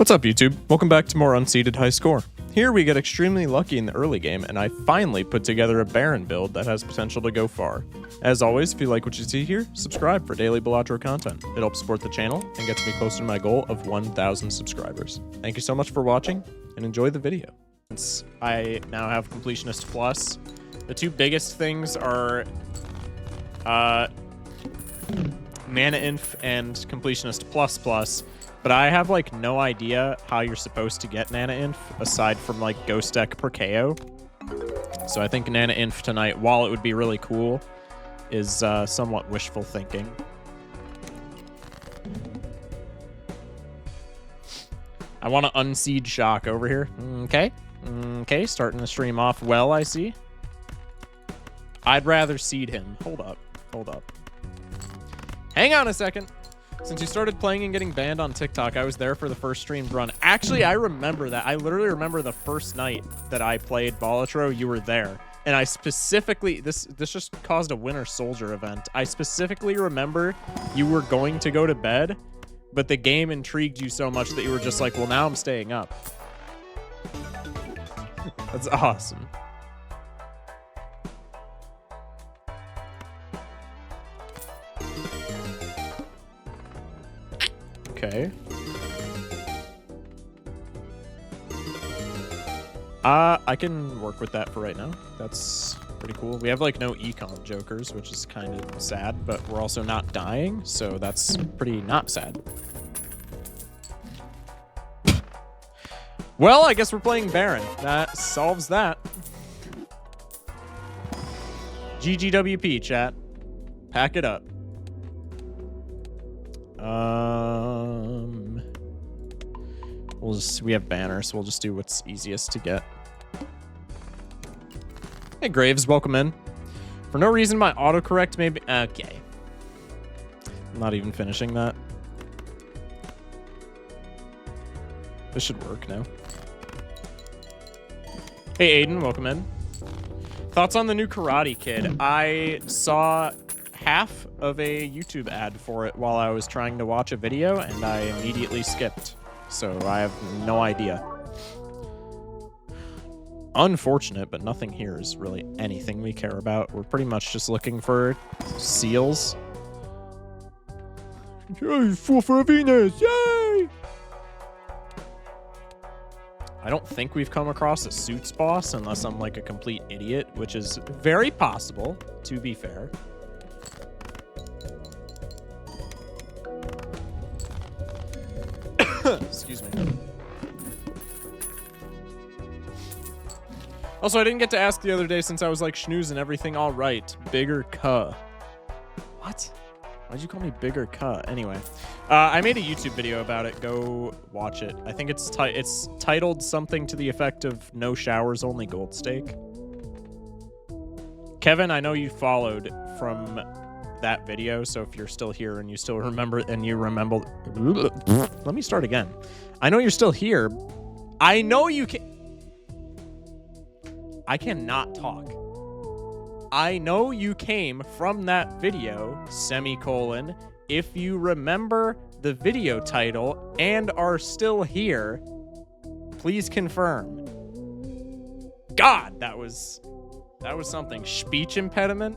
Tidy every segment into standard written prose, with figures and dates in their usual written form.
What's up, YouTube? Welcome back to more Unseeded High Score. Here we get extremely lucky in the early game, and I finally put together a Baron build that has potential to go far. As always, if you like what you see here, subscribe for daily Balatro content. It helps support the channel and gets me closer to my goal of 1,000 subscribers. Thank you so much for watching, and enjoy the video. Since I now have Completionist Plus, the two biggest things are Mana Inf and Completionist Plus. But I have, like, no idea how you're supposed to get Nana Inf, aside from, like, Ghost Deck per KO. So I think Nana Inf tonight, while it would be really cool, is somewhat wishful thinking. I want to unseed Shock over here. Okay. Okay, starting the stream off well, I see. I'd rather seed him. Hold up. Hang on a second. Since you started playing and getting banned on TikTok, I was there for the first streamed run. Actually, I remember that. I literally remember the first night that I played Balatro, you were there. And I specifically, this just caused a Winter Soldier event. I specifically remember you were going to go to bed, but the game intrigued you so much that you were just like, well, now I'm staying up. That's awesome. Okay. I can work with that for right now. That's pretty cool. We have, like, no econ jokers, which is kind of sad, but we're also not dying, so that's pretty not sad. Well, I guess we're playing Baron. That solves that. GGWP, chat. Pack it up. We have banners, so we'll just do what's easiest to get. Hey, Graves, welcome in. For no reason, my autocorrect may be... Okay. I'm not even finishing that. This should work now. Hey, Aiden, welcome in. Thoughts on the new Karate Kid? I saw half of a YouTube ad for it while I was trying to watch a video, and I immediately skipped. So I have no idea. Unfortunate, but nothing here is really anything we care about. We're pretty much just looking for seals. Yay, full for Venus! Yay! I don't think we've come across a suits boss unless I'm like a complete idiot, which is very possible, to be fair. Excuse me. Also, I didn't get to ask the other day since I was like schnoozing everything all right. Bigger cuh. What? Why'd you call me Bigger cuh? Anyway, I made a YouTube video about it. Go watch it. I think it's titled something to the effect of "No showers, only gold steak." Kevin, I know you followed from that video, so if you're still here and you still remember let me start again. I know you're still here. I know you can... I cannot talk. I know you came from that video, semicolon, if you remember the video title and are still here, please confirm. God, that was something. Speech impediment?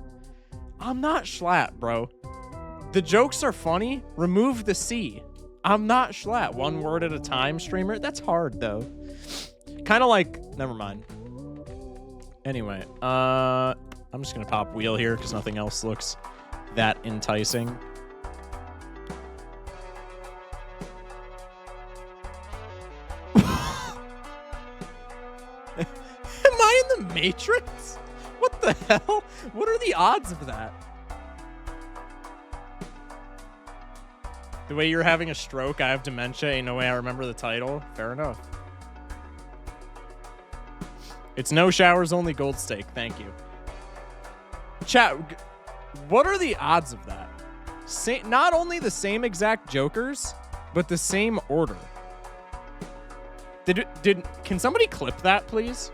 I'm not Schlatt, bro. The jokes are funny. Remove the C. I'm not Schlatt. One word at a time, streamer. That's hard, though. Kind of like... Never mind. Anyway, I'm just going to pop wheel here because nothing else looks that enticing. Am I in the Matrix? What the hell? What are the odds of that? The way you're having a stroke, I have dementia, ain't no way I remember the title. Fair enough. It's no showers, only gold steak. Thank you. Chat, what are the odds of that? Not only the same exact jokers, but the same order. Can somebody clip that, please?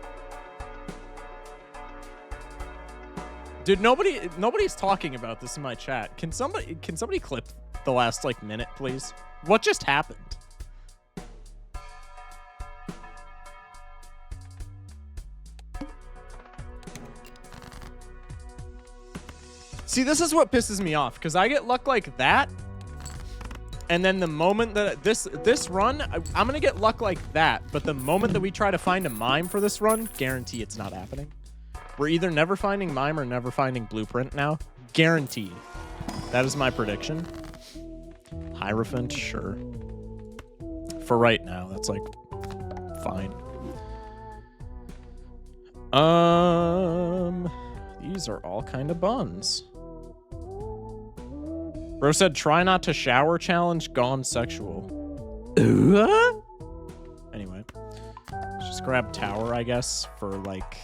Dude, nobody's talking about this in my chat. Can somebody clip the last like minute, please? What just happened? See, this is what pisses me off, because I get luck like that, and then the moment that this run, I'm going to get luck like that, but the moment that we try to find a mime for this run, guarantee it's not happening. We're either never finding mime or never finding blueprint now. Guaranteed. That is my prediction. Hierophant, sure. For right now, that's like fine. These are all kind of buns. Bro said, try not to shower challenge, gone sexual. Anyway, let's just grab tower, I guess, for like,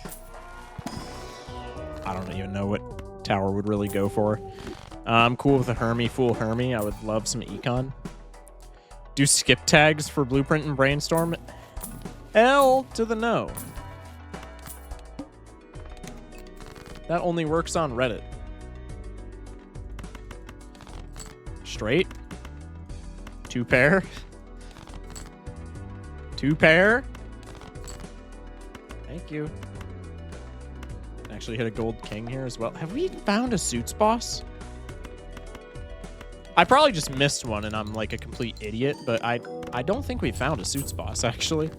I don't even know what tower would really go for. I'm cool with a Hermie, full Hermie. I would love some econ. Do skip tags for blueprint and brainstorm? Hell to the no. That only works on Reddit. Straight. 2 pair. 2 pair. Thank you. Actually hit a gold king here as well. Have we found a suits boss? I probably just missed one and I'm like a complete idiot, but I don't think we found a suits boss actually.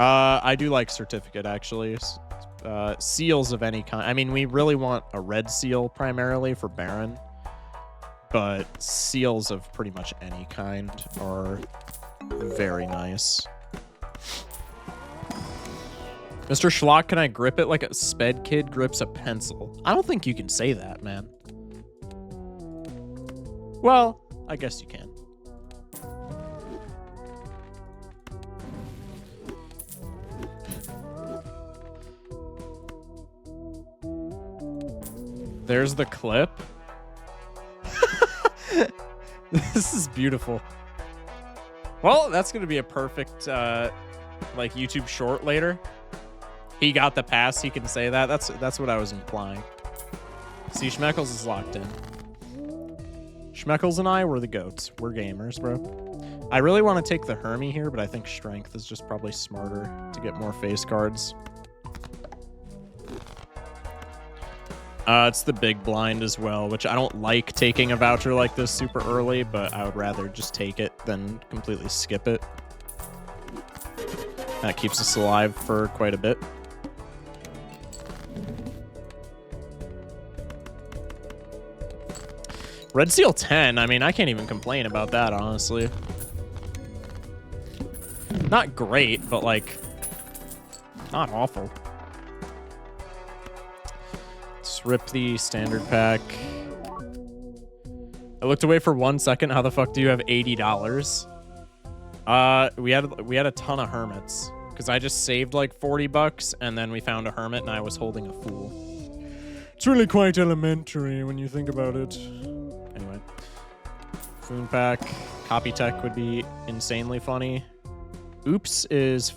I do like certificate actually. Seals of any kind. I mean, we really want a red seal primarily for Baron, but seals of pretty much any kind are very nice. Mr. Schlock, can I grip it like a sped kid grips a pencil? I don't think you can say that, man. Well, I guess you can. There's the clip. This is beautiful. Well, that's going to be a perfect, like, YouTube short later. He got the pass. He can say that. That's what I was implying. See, Schmeckles is locked in. Schmeckles and I were the goats. We're gamers, bro. I really want to take the Hermie here, but I think Strength is just probably smarter to get more face cards. It's the big blind as well, which I don't like taking a voucher like this super early, but I would rather just take it than completely skip it. That keeps us alive for quite a bit. Red Seal 10, I mean, I can't even complain about that, honestly. Not great, but, like, not awful. Let's rip the standard pack. I looked away for 1 second. How the fuck do you have $80? We had a ton of hermits, because I just saved, like, 40 bucks, and then we found a hermit, and I was holding a fool. It's really quite elementary when you think about it. Anyway. Foon pack. Copy tech would be insanely funny. Oops is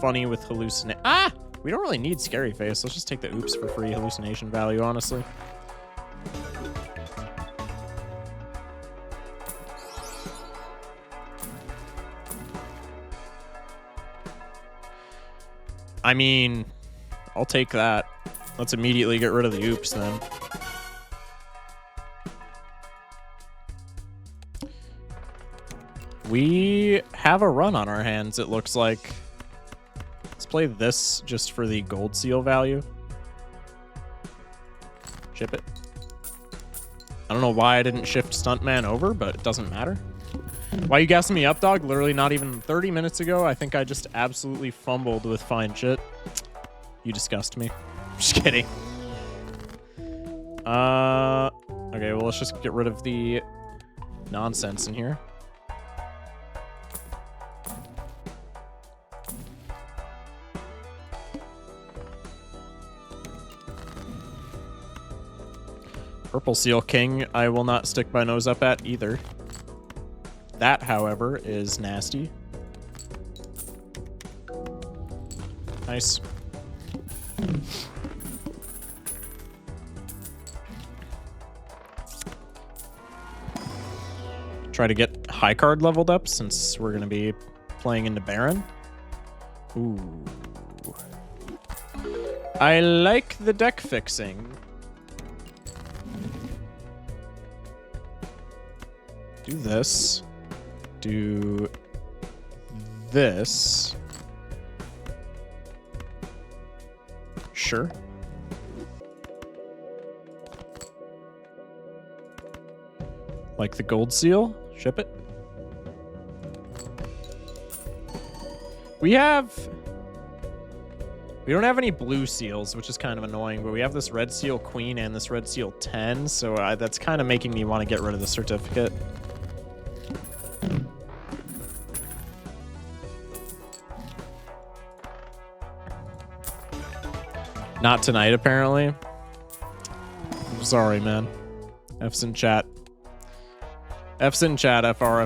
funny with hallucination. Ah! We don't really need scary face. Let's just take the oops for free hallucination value, honestly. I mean, I'll take that. Let's immediately get rid of the oops then. We have a run on our hands, it looks like. Let's play this just for the gold seal value. Ship it. I don't know why I didn't shift Stuntman over, but it doesn't matter. Why are you gassing me up, dog? Literally not even 30 minutes ago, I think I just absolutely fumbled with fine shit. You disgust me. Just kidding. Okay, well, let's just get rid of the nonsense in here. Purple Seal King, I will not stick my nose up at either. That, however, is nasty. Nice. Try to get high card leveled up since we're going to be playing into Baron. Ooh. I like the deck fixing. Do this. Do this. Sure. Like the gold seal? Ship it. We don't have any blue seals, which is kind of annoying, but we have this red seal queen and this red seal 10, so that's kind of making me want to get rid of the certificate. Not tonight, apparently. I'm sorry, man. F's in chat. F's in chat, FR.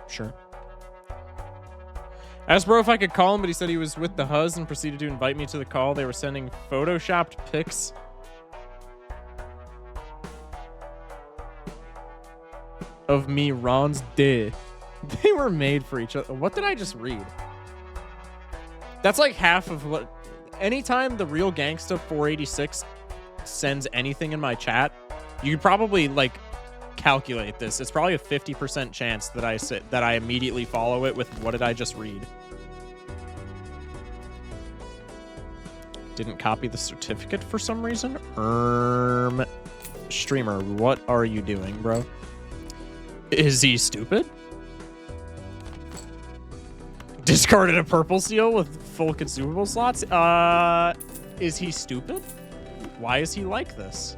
Sure. Asked bro if I could call him, but he said he was with the Huz and proceeded to invite me to the call. They were sending photoshopped pics of me, Ron's day. They were made for each other. What did I just read? That's like half of what... Anytime the real gangsta 486 sends anything in my chat, you could probably, like, calculate this. It's probably a 50% chance that I immediately follow it with what did I just read. Didn't copy the certificate for some reason? Streamer, what are you doing, bro? Is he stupid? Discarded a purple seal with full consumable slots? Is he stupid? Why is he like this?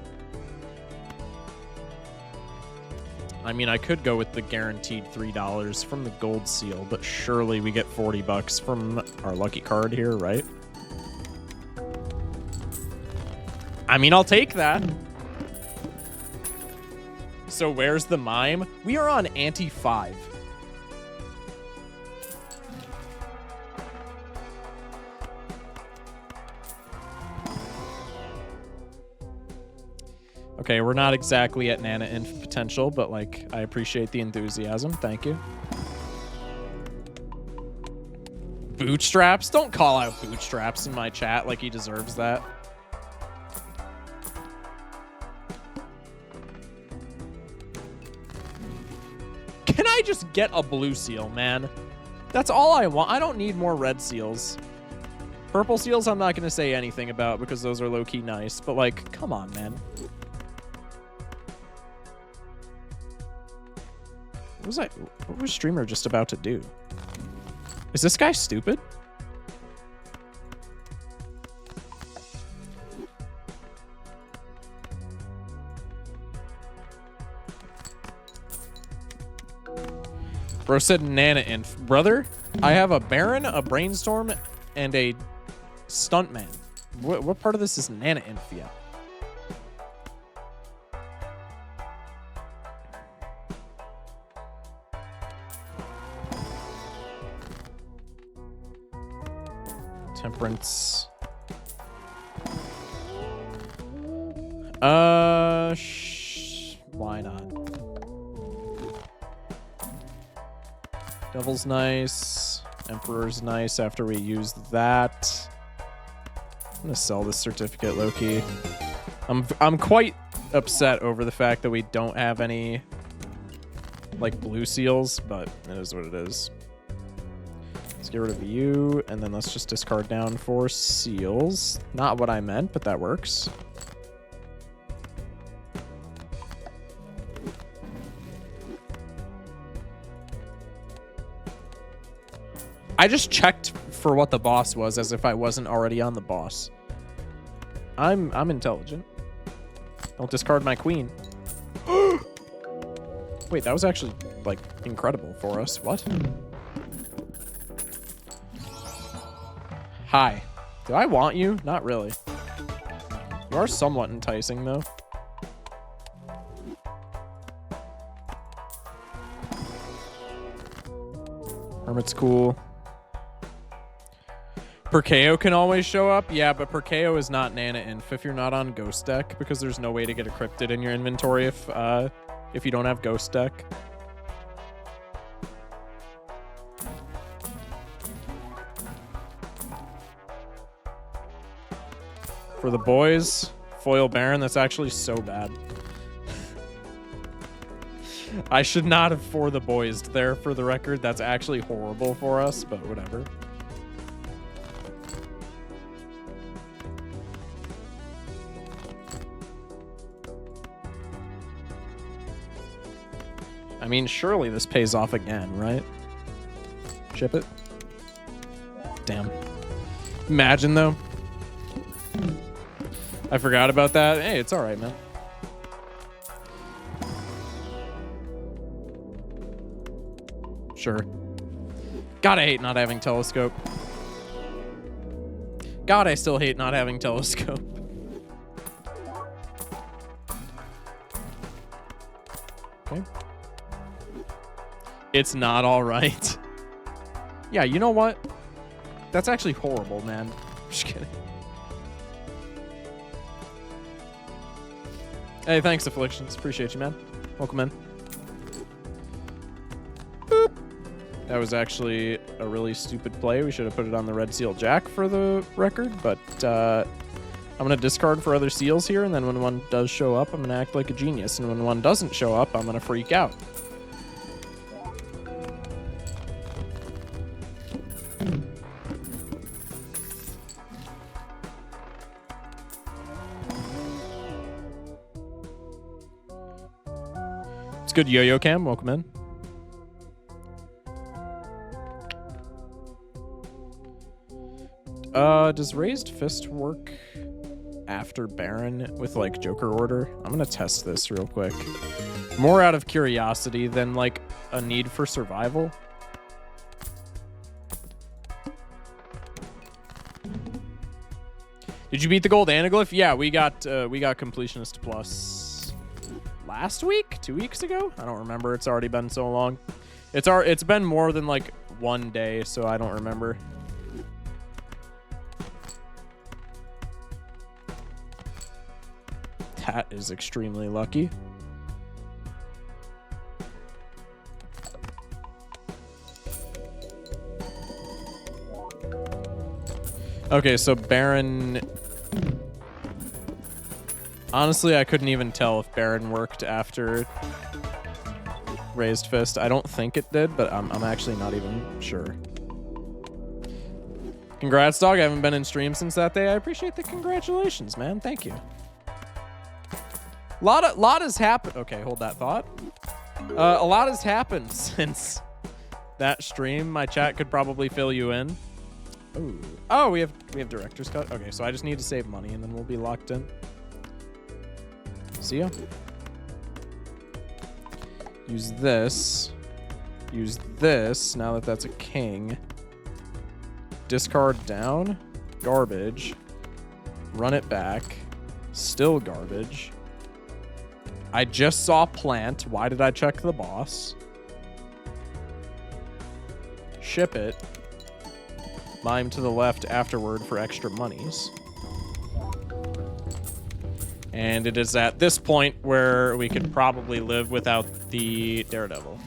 I mean, I could go with the guaranteed $3 from the gold seal, but surely we get 40 bucks from our lucky card here, right? I mean, I'll take that. So where's the mime? We are on ante 5. Okay, we're not exactly at Nana Inf potential, but, like, I appreciate the enthusiasm. Thank you. Bootstraps? Don't call out Bootstraps in my chat like he deserves that. Can I just get a blue seal, man? That's all I want. I don't need more red seals. Purple seals I'm not going to say anything about because those are low-key nice, but, like, come on, man. What was streamer just about to do? Is this guy stupid? Bro said Nana Inf. Brother, I have a Baron, a Brainstorm, and a Stuntman. What part of this is Nana Inf yet? Temperance. Why not? Devil's nice. Emperor's nice after we use that. I'm gonna sell this certificate, low-key. I'm quite upset over the fact that we don't have any, like, blue seals, but it is what it is. Let's get rid of you, and then let's just discard down 4 seals. Not what I meant, but that works. I just checked for what the boss was as if I wasn't already on the boss. I'm intelligent. Don't discard my queen. Wait, that was actually, like, incredible for us. What? Hi. Do I want you? Not really. You are somewhat enticing, though. Hermit's cool. Perkeo can always show up. Yeah, but Perkeo is not Nana Inf if you're not on Ghost Deck, because there's no way to get a cryptid in your inventory if you don't have Ghost Deck. For the boys, foil Baron, that's actually so bad. I should not have for the boys there, for the record. That's actually horrible for us, but whatever. I mean, surely this pays off again, right? Ship it. Damn. Imagine, though. I forgot about that. Hey, it's all right, man. Sure. God, I hate not having telescope. God, I still hate not having telescope. Okay. It's not all right. Yeah, you know what? That's actually horrible, man. Just kidding. Hey, thanks, Afflictions. Appreciate you, man. Welcome in. Boop. That was actually a really stupid play. We should have put it on the red seal jack for the record, but I'm going to discard for other seals here, and then when one does show up, I'm going to act like a genius, and when one doesn't show up, I'm going to freak out. It's good, Yo-Yo Cam. Welcome in. Does Raised Fist work after Baron with, like, Joker order? I'm gonna test this real quick. More out of curiosity than, like, a need for survival. Did you beat the gold anaglyph? Yeah, we got completionist plus last week, 2 weeks ago. I don't remember. It's already been so long. It's been more than like 1 day, so I don't remember. That is extremely lucky. Okay, so Baron... Honestly, I couldn't even tell if Baron worked after Raised Fist. I don't think it did, but I'm actually not even sure. Congrats, dog. I haven't been in stream since that day. I appreciate the congratulations, man. Thank you. Lot has happened. Okay, hold that thought. A lot has happened since that stream. My chat could probably fill you in. Ooh. Oh, we have director's cut. Okay, so I just need to save money and then we'll be locked in. See ya. Use this. Use this now that that's a king. Discard down. Garbage. Run it back. Still garbage. I just saw plant. Why did I check the boss? Ship it. Mime to the left afterward for extra monies. And it is at this point where we could probably live without the Daredevil.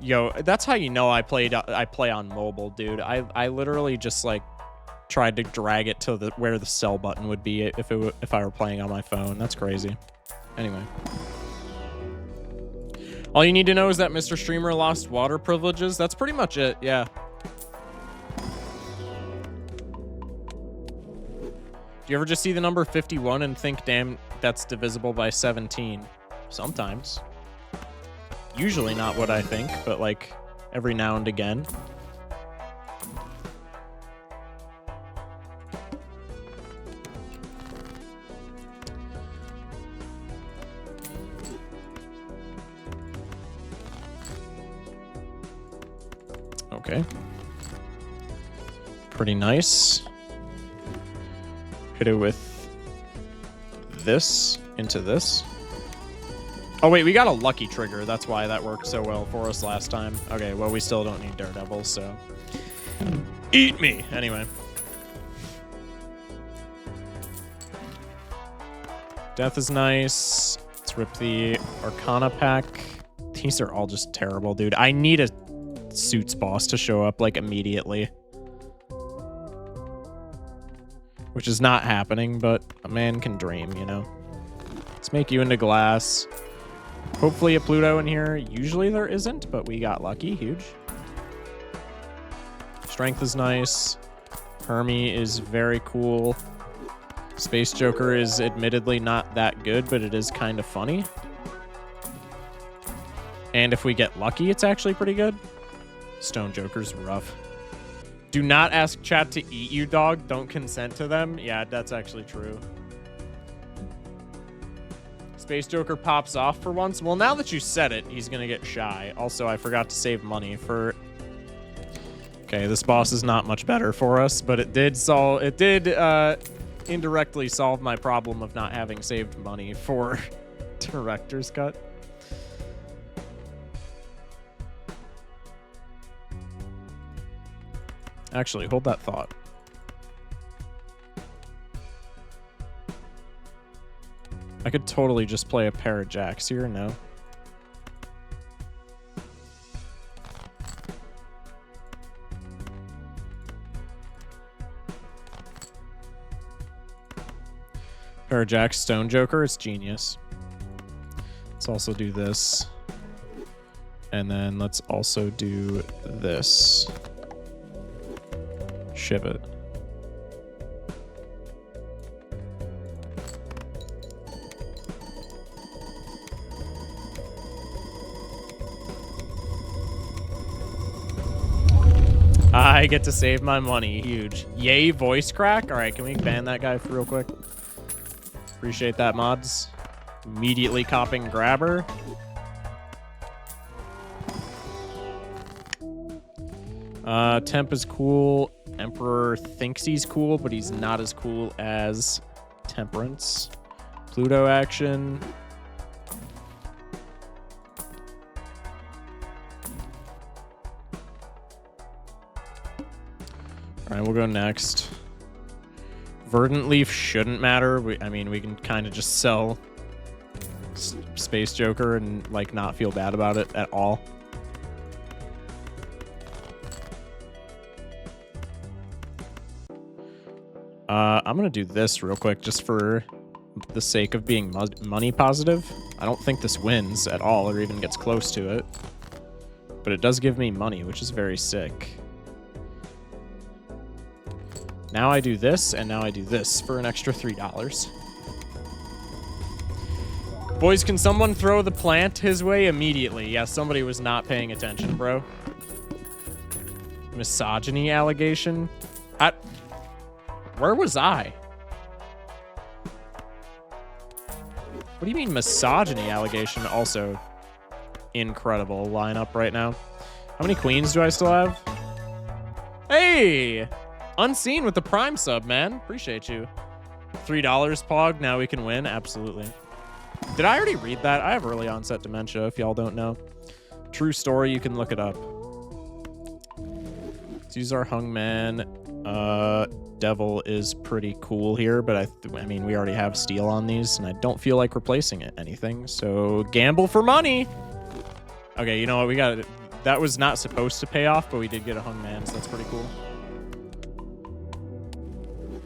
Yo, that's how you know I play on mobile, dude. I literally just like tried to drag it to where the sell button would be if I were playing on my phone. That's crazy. Anyway. All you need to know is that Mr. Streamer lost water privileges. That's pretty much it, yeah. Do you ever just see the number 51 and think, damn, that's divisible by 17? Sometimes. Usually not what I think, but like every now and again. Okay. Pretty nice. Hit it with this into this. Oh, wait, we got a lucky trigger. That's why that worked so well for us last time. Okay, well, we still don't need Daredevil, so... Eat me! Anyway. Death is nice. Let's rip the Arcana pack. These are all just terrible, dude. I need a Suits boss to show up, like, immediately. which is not happening, but a man can dream, you know? Let's make you into glass. Hopefully a Pluto in here. Usually there isn't, but we got lucky. Huge. Strength is nice. Hermie is very cool. Space Joker is admittedly not that good, but it is kind of funny. And if we get lucky, it's actually pretty good. Stone Joker's rough. Do not ask chat to eat you, dog. Don't consent to them. Yeah, that's actually true. Space Joker pops off for once. Well, now that you said it, he's going to get shy. Also, I forgot to save money for... Okay, this boss is not much better for us, but it did indirectly solve my problem of not having saved money for Director's Cut. Actually, hold that thought. I could totally just play a pair of jacks here, no? Pair of jacks, Stone Joker, it's genius. Let's also do this. And then let's also do this. Shiv it. I get to save my money. Huge. Yay, voice crack. All right, can we ban that guy for real quick? Appreciate that, mods. Immediately copying grabber. Temp is cool. Emperor thinks he's cool, but he's not as cool as Temperance. Pluto action. All right, we'll go next. Verdant Leaf shouldn't matter. I mean, we can kind of just sell Space Joker and, like, not feel bad about it at all. I'm going to do this real quick just for the sake of being money positive. I don't think this wins at all or even gets close to it. But it does give me money, which is very sick. Now I do this, and now I do this for an extra $3. Boys, can someone throw the plant his way immediately? Yeah, somebody was not paying attention, bro. Misogyny allegation? Where was I? What do you mean misogyny allegation? Also, incredible lineup right now. How many queens do I still have? Hey! Unseen with the Prime sub, man. Appreciate you. $3, Pog. Now we can win. Absolutely. Did I already read that? I have early onset dementia, if y'all don't know. True story. You can look it up. Let's use our Hungman. Devil is pretty cool here, but I mean, we already have steel on these, and I don't feel like replacing anything. So gamble for money. Okay, you know what? We got it. That was not supposed to pay off, but we did get a Hungman, so that's pretty cool.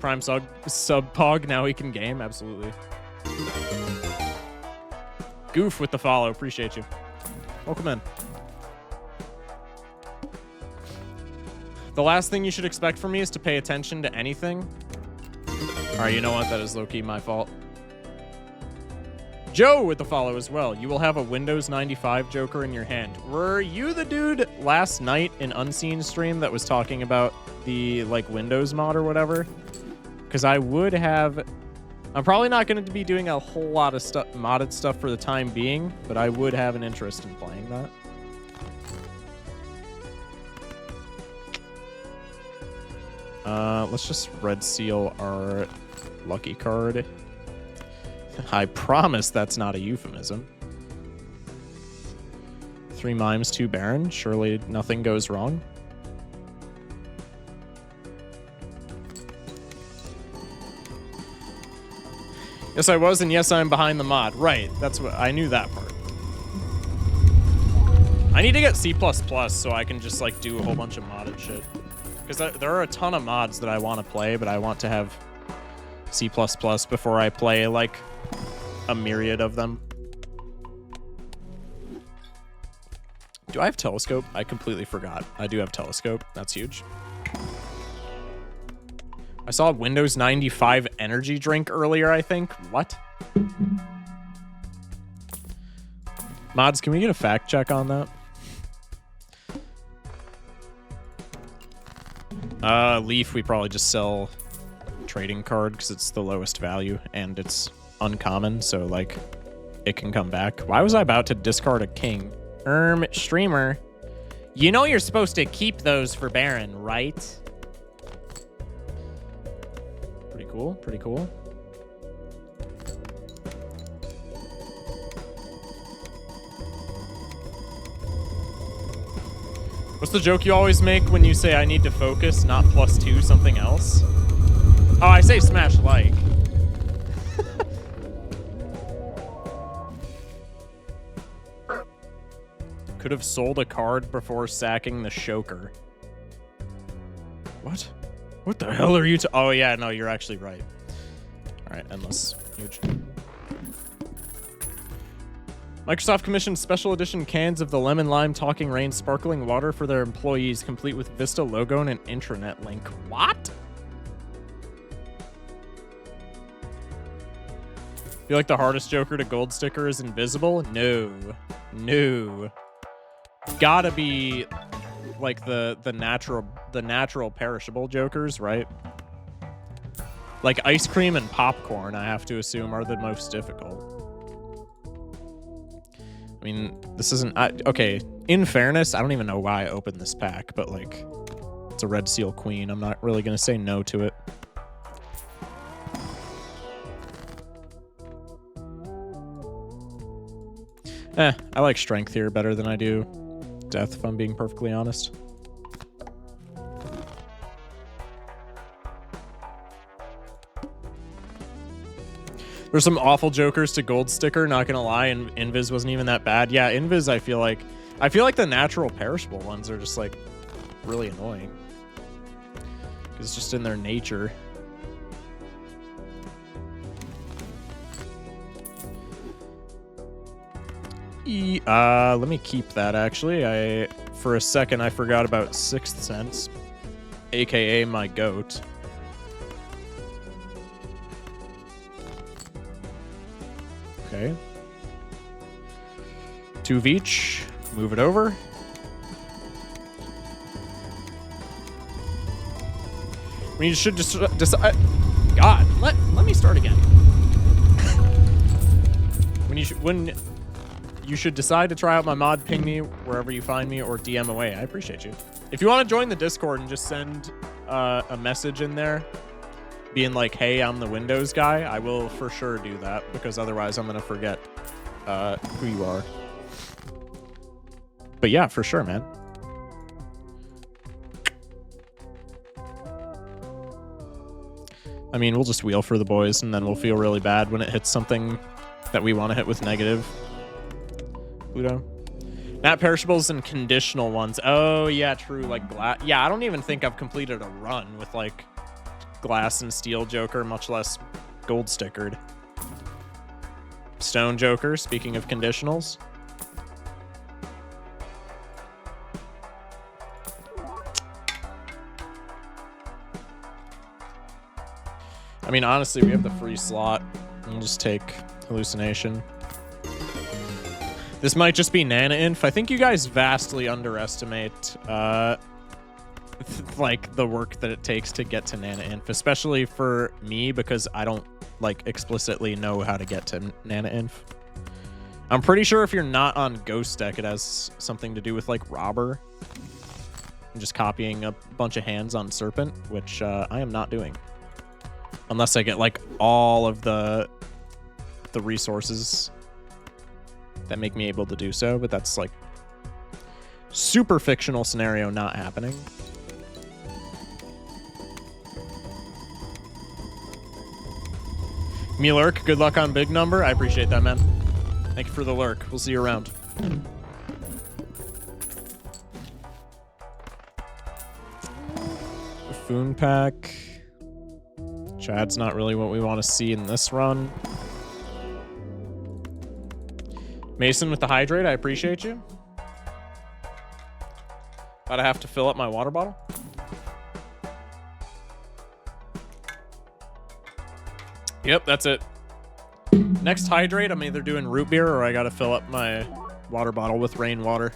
Prime sub Pog, now we can game. Absolutely. Goof with the follow. Appreciate you. Welcome in. The last thing you should expect from me is to pay attention to anything. All right, you know what? That is low-key my fault. Joe with the follow as well. You will have a Windows 95 Joker in your hand. Were you the dude last night in Unseen stream that was talking about the, like, Windows mod or whatever? Because I would have... I'm probably not going to be doing a whole lot of modded stuff for the time being, but I would have an interest in playing that. Let's just red seal our lucky card. I promise that's not a euphemism. 3 Mimes, 2 Baron. Surely nothing goes wrong. Yes, I was, and yes, I'm behind the mod. Right, that's what I knew that part. I need to get C++ so I can just, like, do a whole bunch of modded shit. Because there are a ton of mods that I want to play, but I want to have C++ before I play like a myriad of them. Do I have telescope? I completely forgot. I do have telescope. That's huge. I saw a Windows 95 energy drink earlier, I think. What? Mods, can we get a fact check on that? Leaf, we probably just sell trading card because it's the lowest value and it's uncommon, so like it can come back. Why was I about to discard a king? Streamer, you know you're supposed to keep those for Baron, right? Pretty cool, pretty cool. What's the joke you always make when you say I need to focus, not +2 something else? Oh, I say smash like. Could have sold a card before sacking the Shoker. What? What the hell are you oh yeah, no, you're actually right. Alright, endless. Huge. Microsoft commissioned special edition cans of the Lemon Lime Talking Rain sparkling water for their employees, complete with Vista logo and an intranet link. What? Feel like the hardest Joker to gold sticker is invisible? No. No. Gotta be like the natural perishable Jokers, right? Like ice cream and popcorn, I have to assume, are the most difficult. I mean, this isn't... okay, in fairness, I don't even know why I opened this pack, but, like, it's a Red Seal Queen. I'm not really going to say no to it. I like Strength here better than I do Death, if I'm being perfectly honest. There's some awful Jokers to gold sticker, not gonna lie, and Invis wasn't even that bad. Yeah, Invis, I feel like the natural perishable ones are just like really annoying. Because it's just in their nature. Let me keep that actually. For a second I forgot about Sixth Sense, aka my goat. Okay. 2 of each. Move it over. When you should just decide. God, let me start again. when you should decide to try out my mod, ping me wherever you find me or DM away. I appreciate you. If you want to join the Discord and just send a message in there, being like, hey, I'm the Windows guy, I will for sure do that, because otherwise I'm going to forget who you are. But yeah, for sure, man. I mean, we'll just wheel for the boys, and then we'll feel really bad when it hits something that we want to hit with negative. Pluto. Not perishables and conditional ones. Oh, yeah, true. Like, yeah, I don't even think I've completed a run with, like, glass and steel Joker, much less gold stickered. Stone Joker, speaking of conditionals. I mean, honestly, we have the free slot. We'll just take Hallucination. This might just be Nana Inf. I think you guys vastly underestimate like the work that it takes to get to Nana Inf, especially for me, because I don't like explicitly know how to get to Nana Inf. I'm pretty sure if you're not on Ghost Deck, it has something to do with like Robber. I'm just copying a bunch of hands on Serpent, which I am not doing. Unless I get like all of the resources that make me able to do so, but that's like super fictional scenario not happening. Me lurk, good luck on big number. I appreciate that, man. Thank you for the lurk. We'll see you around. Foon pack. Chad's not really what we want to see in this run. Mason with the hydrate, I appreciate you. But I have to fill up my water bottle. Yep, that's it. Next hydrate, I'm either doing root beer or I gotta fill up my water bottle with rainwater.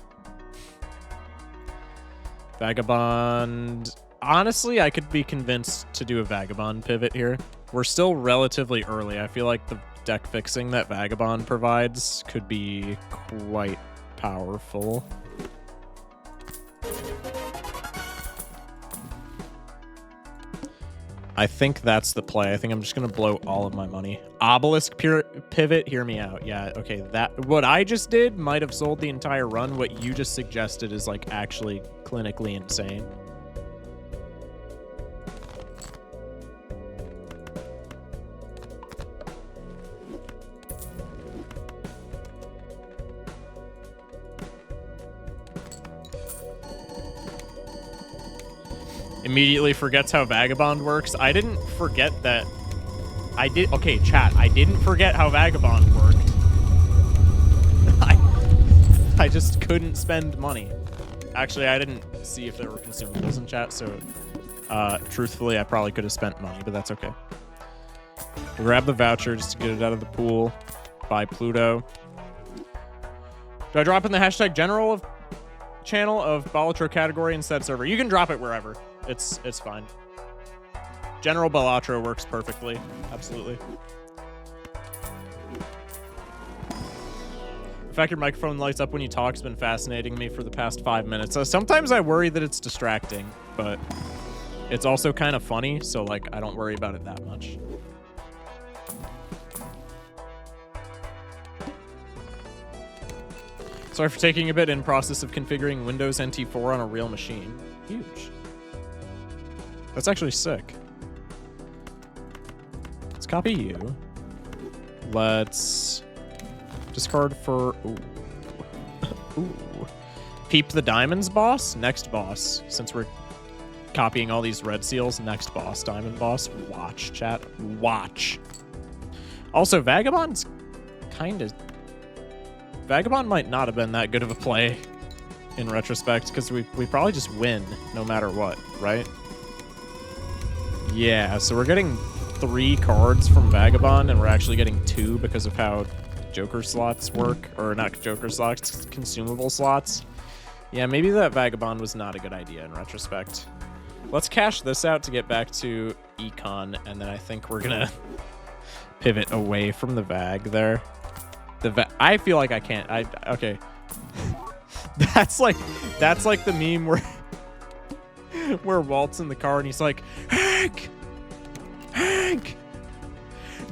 Vagabond. Honestly, I could be convinced to do a Vagabond pivot here. We're still relatively early. I feel like the deck fixing that Vagabond provides could be quite powerful. I think that's the play. I think I'm just going to blow all of my money. Obelisk pivot, hear me out. Yeah, okay, what I just did might have sold the entire run. What you just suggested is like actually clinically insane. Immediately forgets how Vagabond works. I didn't forget that. Okay, chat. I didn't forget how Vagabond worked. I just couldn't spend money. Actually, I didn't see if there were consumables in chat, so truthfully, I probably could have spent money, but that's okay. Grab the voucher just to get it out of the pool. Buy Pluto. Do I drop in the hashtag general of channel of Balatro category instead server? You can drop it wherever. It's fine. General Balatro works perfectly. Absolutely. The fact your microphone lights up when you talk has been fascinating me for the past 5 minutes. Sometimes I worry that it's distracting, but it's also kind of funny, so like I don't worry about it that much. Sorry for taking a bit in process of configuring Windows NT4 on a real machine. Huge. That's actually sick. Let's copy you. Let's discard for... Ooh. Ooh. Peep the Diamonds boss? Next boss. Since we're copying all these red seals, next boss, Diamond boss. Watch, chat. Watch. Also, Vagabond's kind of... Vagabond might not have been that good of a play in retrospect, because we probably just win no matter what, right? Yeah, so we're getting 3 cards from Vagabond, and we're actually getting 2 because of how Joker slots work. Or not Joker slots, consumable slots. Yeah, maybe that Vagabond was not a good idea in retrospect. Let's cash this out to get back to Econ, and then I think we're gonna pivot away from the Vag there. I feel like I can't. Okay. That's like the meme where Walt's in the car and he's like, Hank,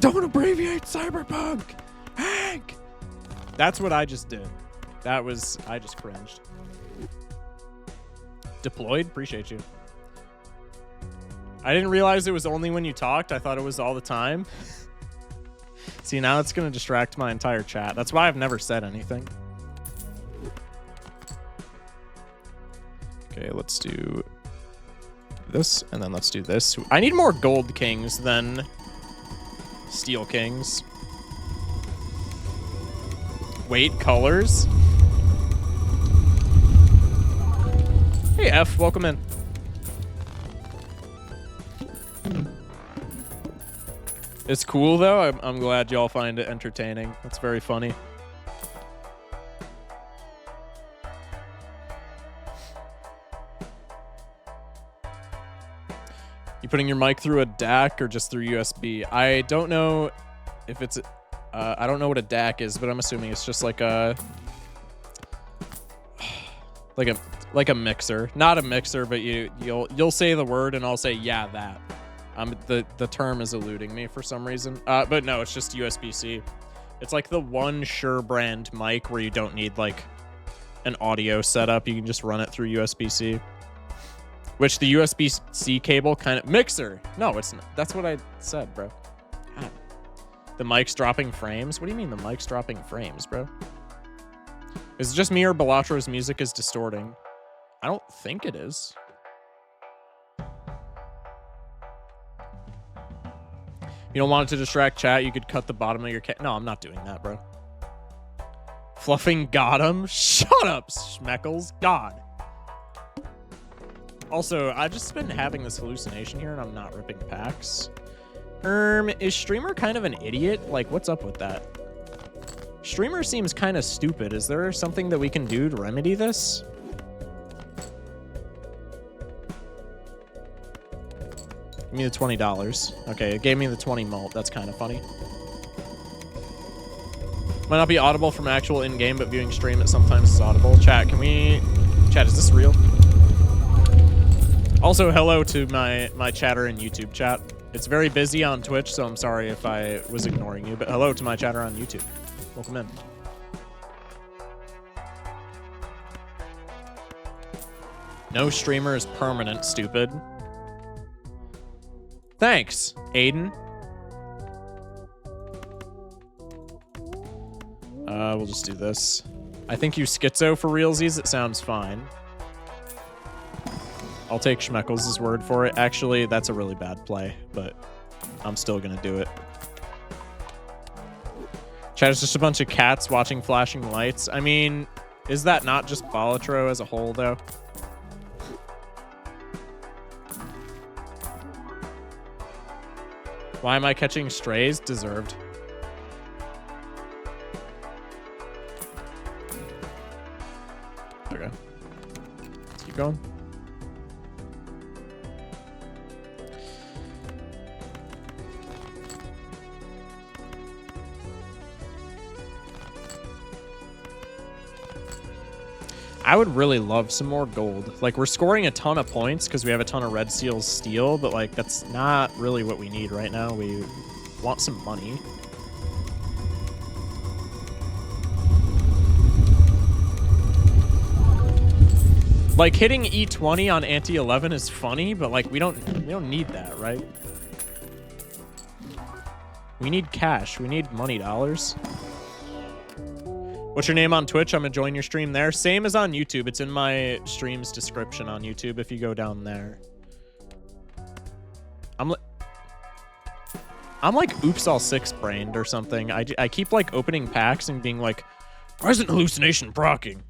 don't abbreviate Cyberpunk, Hank. That's what I just did. I just cringed. Deployed, appreciate you. I didn't realize it was only when you talked. I thought it was all the time. See, now it's going to distract my entire chat. That's why I've never said anything. Okay, let's do this, and then let's do this. I need more gold kings than steel kings. Wait, colors? Hey, F, welcome in. It's cool, though. I'm glad y'all find it entertaining. That's very funny. You putting your mic through a DAC or just through USB? I don't know if it's... I don't know what a DAC is, but I'm assuming it's just like a... Like a mixer. Not a mixer, but you'll say the word and I'll say, yeah, that. The term is eluding me for some reason. But no, it's just USB-C. It's like the one Shure brand mic where you don't need like an audio setup. You can just run it through USB-C. Which the USB-C cable kind of... Mixer! No, it's not. That's what I said, bro. God. The mic's dropping frames? What do you mean the mic's dropping frames, bro? Is it just me or Balatro's music is distorting? I don't think it is. You don't want it to distract chat, you could cut the bottom of your No, I'm not doing that, bro. Fluffing got him? Shut up, Schmeckles. God. Also, I've just been having this hallucination here and I'm not ripping packs. Is Streamer kind of an idiot? Like, what's up with that? Streamer seems kind of stupid. Is there something that we can do to remedy this? Give me the $20. Okay, it gave me the 20 mult. That's kind of funny. Might not be audible from actual in-game, but viewing stream it sometimes is audible. Chat, can we... Chat, is this real? Also, hello to my chatter in YouTube chat. It's very busy on Twitch, so I'm sorry if I was ignoring you, but hello to my chatter on YouTube. Welcome in. No streamer is permanent, stupid. Thanks, Aiden. We'll just do this. I think you schizo for realsies. It sounds fine. I'll take Schmeckles' word for it. Actually, that's a really bad play, but I'm still gonna do it. Chat is just a bunch of cats watching flashing lights. I mean, is that not just Balatro as a whole, though? Why am I catching strays? Deserved. Okay. Let's keep going. I would really love some more gold. Like, we're scoring a ton of points because we have a ton of Red Seals steel, but, like, that's not really what we need right now. We want some money. Like, hitting E20 on Anti-11 is funny, but, like, we don't need that, right? We need cash. We need money dollars. What's your name on Twitch? I'm gonna join your stream there. Same as on YouTube. It's in my stream's description on YouTube if you go down there. I'm like oops all six brained or something. I keep like opening packs and being like, why isn't hallucination proccing?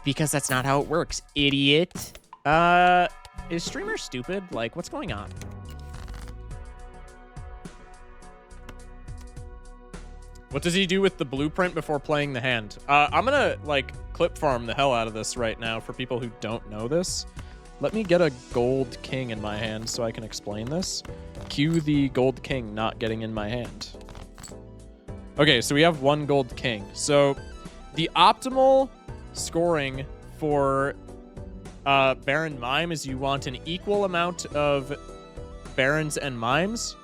Because that's not how it works, idiot. Is streamer stupid? Like, what's going on? What does he do with the blueprint before playing the hand? I'm gonna, like, clip farm the hell out of this right now for people who don't know this. Let me get a gold king in my hand so I can explain this. Cue the gold king not getting in my hand. Okay, so we have one gold king. So the optimal scoring for Baron Mime is you want an equal amount of Barons and Mimes.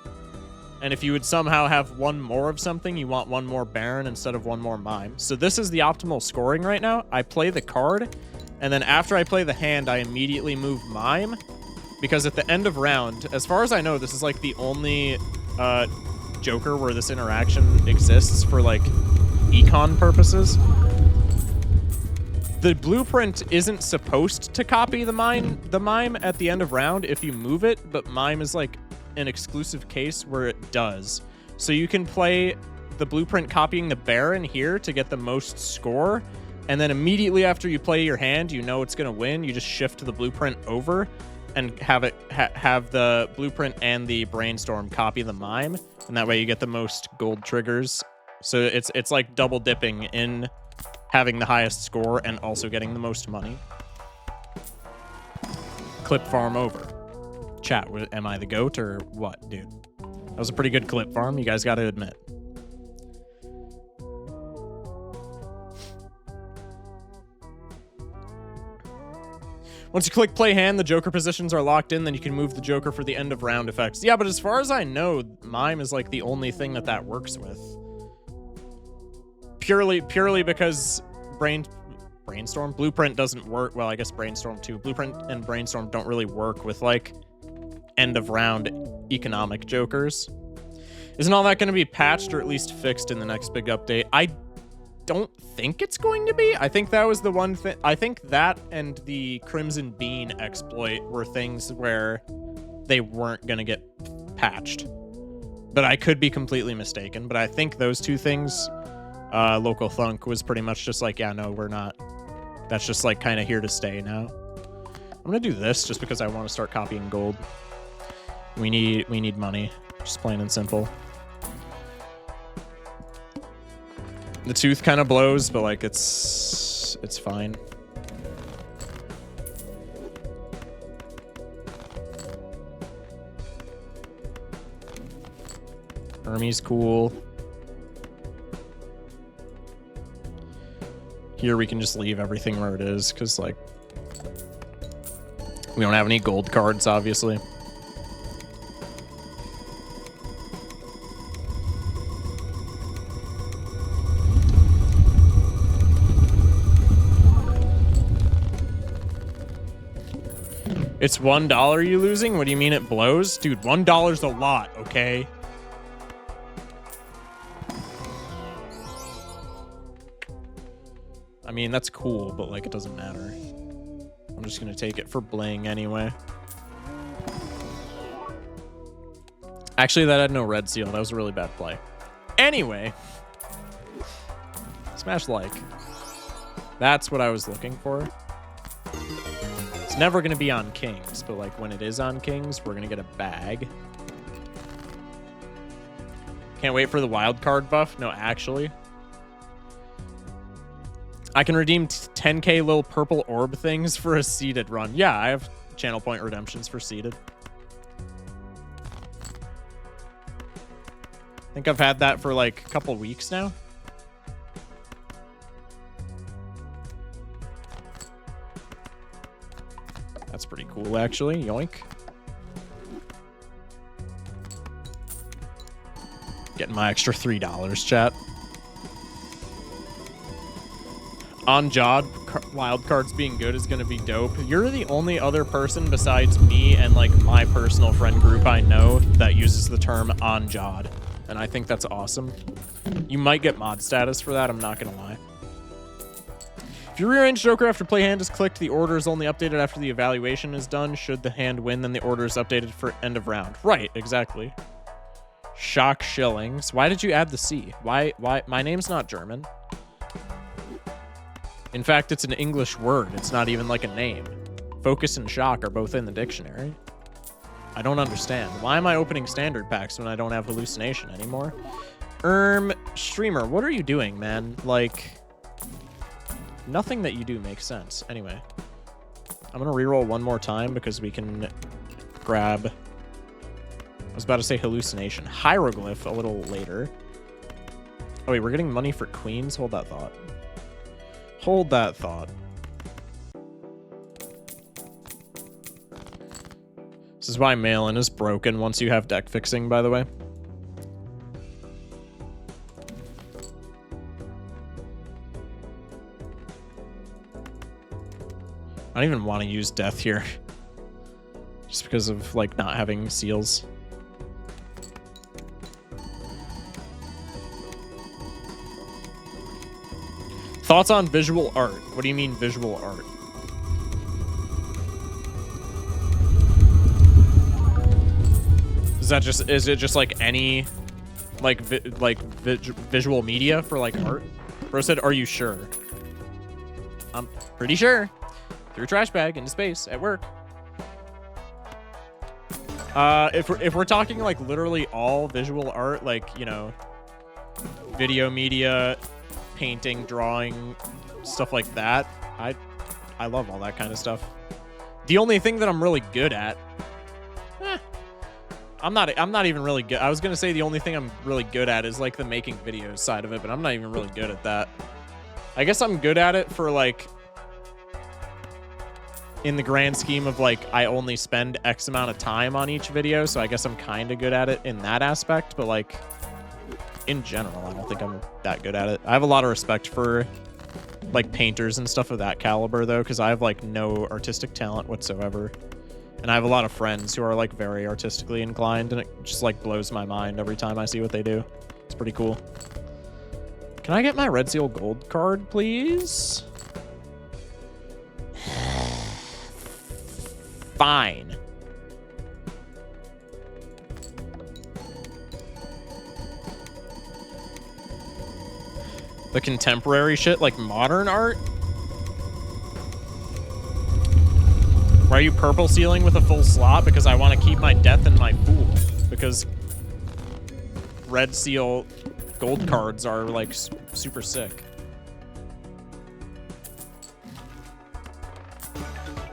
And if you would somehow have one more of something, you want one more Baron instead of one more Mime. So this is the optimal scoring right now. I play the card, and then after I play the hand, I immediately move Mime. Because at the end of round, as far as I know, this is like the only Joker where this interaction exists for like econ purposes. The blueprint isn't supposed to copy the mime at the end of round if you move it, but Mime is like an exclusive case where it does. So you can play the blueprint copying the Baron here to get the most score, and then immediately after you play your hand, you know it's going to win. You just shift the blueprint over and have it have the blueprint and the brainstorm copy the Mime, and that way you get the most gold triggers. So it's like double dipping in having the highest score and also getting the most money. Clip farm over. Chat, am I the GOAT or what, dude? That was a pretty good clip farm, you guys got to admit. Once you click play hand, the Joker positions are locked in, then you can move the Joker for the end of round effects. Yeah, but as far as I know, Mime is like the only thing that works with. Purely because Brainstorm? Blueprint doesn't work. Well, I guess Brainstorm too. Blueprint and Brainstorm don't really work with like end of round economic Jokers. Isn't all that going to be patched or at least fixed in the next big update? I don't think it's going to be. I think that was the one thing. I think that and the Crimson Bean exploit were things where they weren't going to get patched. But I could be completely mistaken. But I think those two things, Local Thunk was pretty much just like, yeah, no, we're not. That's just like kind of here to stay now. I'm gonna do this just because I want to start copying gold. We need money, just plain and simple. The tooth kind of blows, but like it's fine. Hermes cool. Here we can just leave everything where it is because like we don't have any gold cards, obviously. It's $1 you losing? What do you mean it blows? Dude, $1's a lot, okay? I mean, that's cool, but like it doesn't matter. I'm just gonna take it for bling anyway. Actually, that had no red seal. That was a really bad play. Anyway. Smash like. That's what I was looking for. It's never going to be on kings, but like when it is on kings, we're going to get a bag. Can't wait for the wild card buff. No, actually. I can redeem 10k little purple orb things for a seeded run. Yeah, I have channel point redemptions for seeded. I think I've had that for like a couple weeks now. That's pretty cool, actually. Yoink. Getting my extra $3, chat. On Jod, wild cards being good is going to be dope. You're the only other person besides me and like my personal friend group I know that uses the term on Jod. And I think that's awesome. You might get mod status for that, I'm not going to lie. If your rearrange Joker after play hand is clicked, the order is only updated after the evaluation is done. Should the hand win, then the order is updated for end of round. Right, exactly. Shock shillings. Why did you add the C? Why? My name's not German. In fact, it's an English word. It's not even like a name. Focus and shock are both in the dictionary. I don't understand. Why am I opening standard packs when I don't have hallucination anymore? Streamer, what are you doing, man? Like... nothing that you do makes sense. Anyway, I'm going to reroll one more time because we can grab... I was about to say hallucination. Hieroglyph a little later. Oh, wait, we're getting money for queens? Hold that thought. Hold that thought. This is why mail-in is broken once you have deck fixing, by the way. I don't even want to use death here. Just because of, like, not having seals. Thoughts on visual art? What do you mean visual art? Is it just like any, like, visual media for, like, art? Bro said, are you sure? I'm pretty sure. Threw a trash bag into space at work. If we're talking like literally all visual art, like, you know, video media, painting, drawing, stuff like that, I love all that kind of stuff. The only thing that I'm really good at, I'm not even really good. I was gonna say the only thing I'm really good at is like the making videos side of it, but I'm not even really good at that. I guess I'm good at it for like, in the grand scheme of like, I only spend X amount of time on each video, so I guess I'm kind of good at it in that aspect, but like, in general, I don't think I'm that good at it. I have a lot of respect for like painters and stuff of that caliber though, because I have like no artistic talent whatsoever. And I have a lot of friends who are like very artistically inclined, and it just like blows my mind every time I see what they do. It's pretty cool. Can I get my Red Seal Gold card, please? Fine. The contemporary shit, like modern art? Why are you purple sealing with a full slot? Because I want to keep my death and my fool. Because red seal gold cards are like super sick.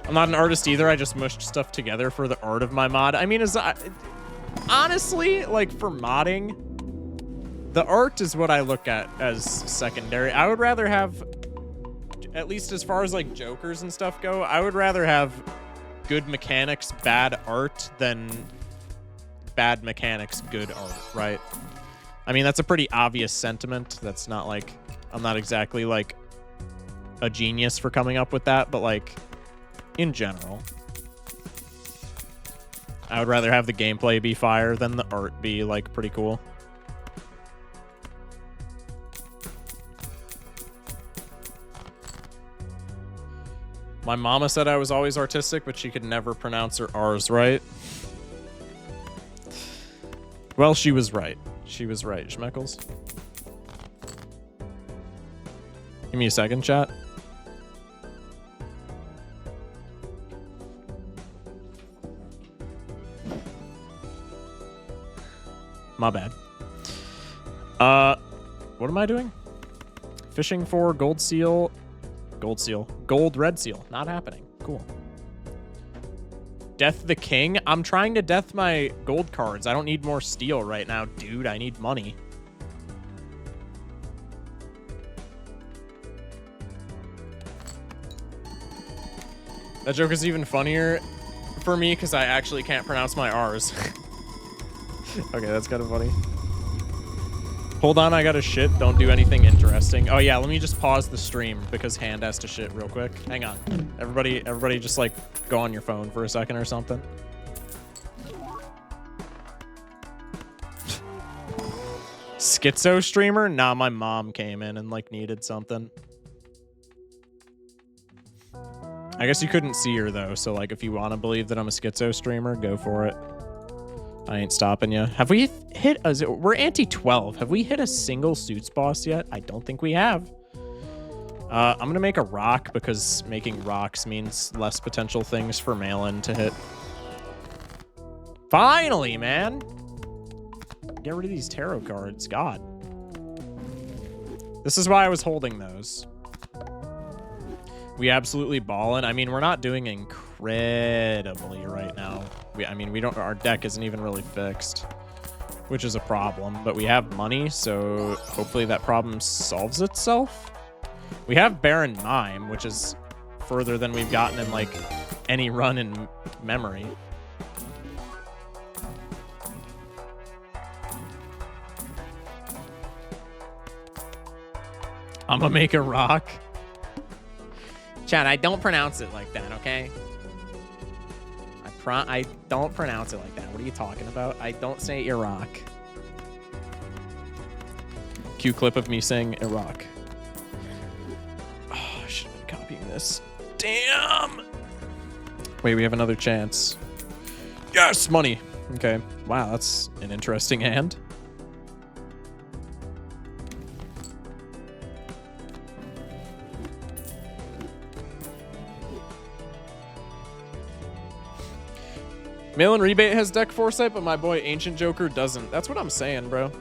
I'm not an artist either. I just mushed stuff together for the art of my mod. I mean, honestly, like for modding, the art is what I look at as secondary. I would rather have, at least as far as like jokers and stuff go, I would rather have good mechanics, bad art than bad mechanics, good art, right? I mean, that's a pretty obvious sentiment. That's not like, I'm not exactly like a genius for coming up with that, but like in general, I would rather have the gameplay be fire than the art be like pretty cool. My mama said I was always artistic, but she could never pronounce her R's right. Well, she was right. She was right, Schmeckles. Give me a second, chat. My bad. What am I doing? Fishing for gold seal. Gold seal. Gold red seal. Not happening. Cool. Death the king? I'm trying to death my gold cards. I don't need more steel right now, dude. I need money. That joke is even funnier for me because I actually can't pronounce my R's. Okay, that's kind of funny. Hold on, I gotta shit. Don't do anything interesting. Oh yeah, let me just pause the stream because Hand has to shit real quick. Hang on. Everybody just like go on your phone for a second or something. Schizo streamer? Nah, my mom came in and like needed something. I guess you couldn't see her though, so like if you want to believe that I'm a schizo streamer, go for it. I ain't stopping you. Have we hit a... We're ante 12. Have we hit a single suits boss yet? I don't think we have. I'm going to make a rock because making rocks means less potential things for Malin to hit. Finally, man. Get rid of these tarot cards. God. This is why I was holding those. We absolutely ballin'. I mean, we're not doing incredibly right now. Our deck isn't even really fixed, which is a problem, but we have money, so hopefully that problem solves itself. We have Baron Mime, which is further than we've gotten in like any run in memory. I'm gonna make a rock. Chad, I don't pronounce it like that, okay? I don't pronounce it like that. What are you talking about? I don't say Iraq. Cue clip of me saying Iraq. Oh, I should have been copying this. Damn! Wait, we have another chance. Yes, money. Okay. Wow, that's an interesting hand. Malin Rebate has deck foresight, but my boy Ancient Joker doesn't. That's what I'm saying, bro.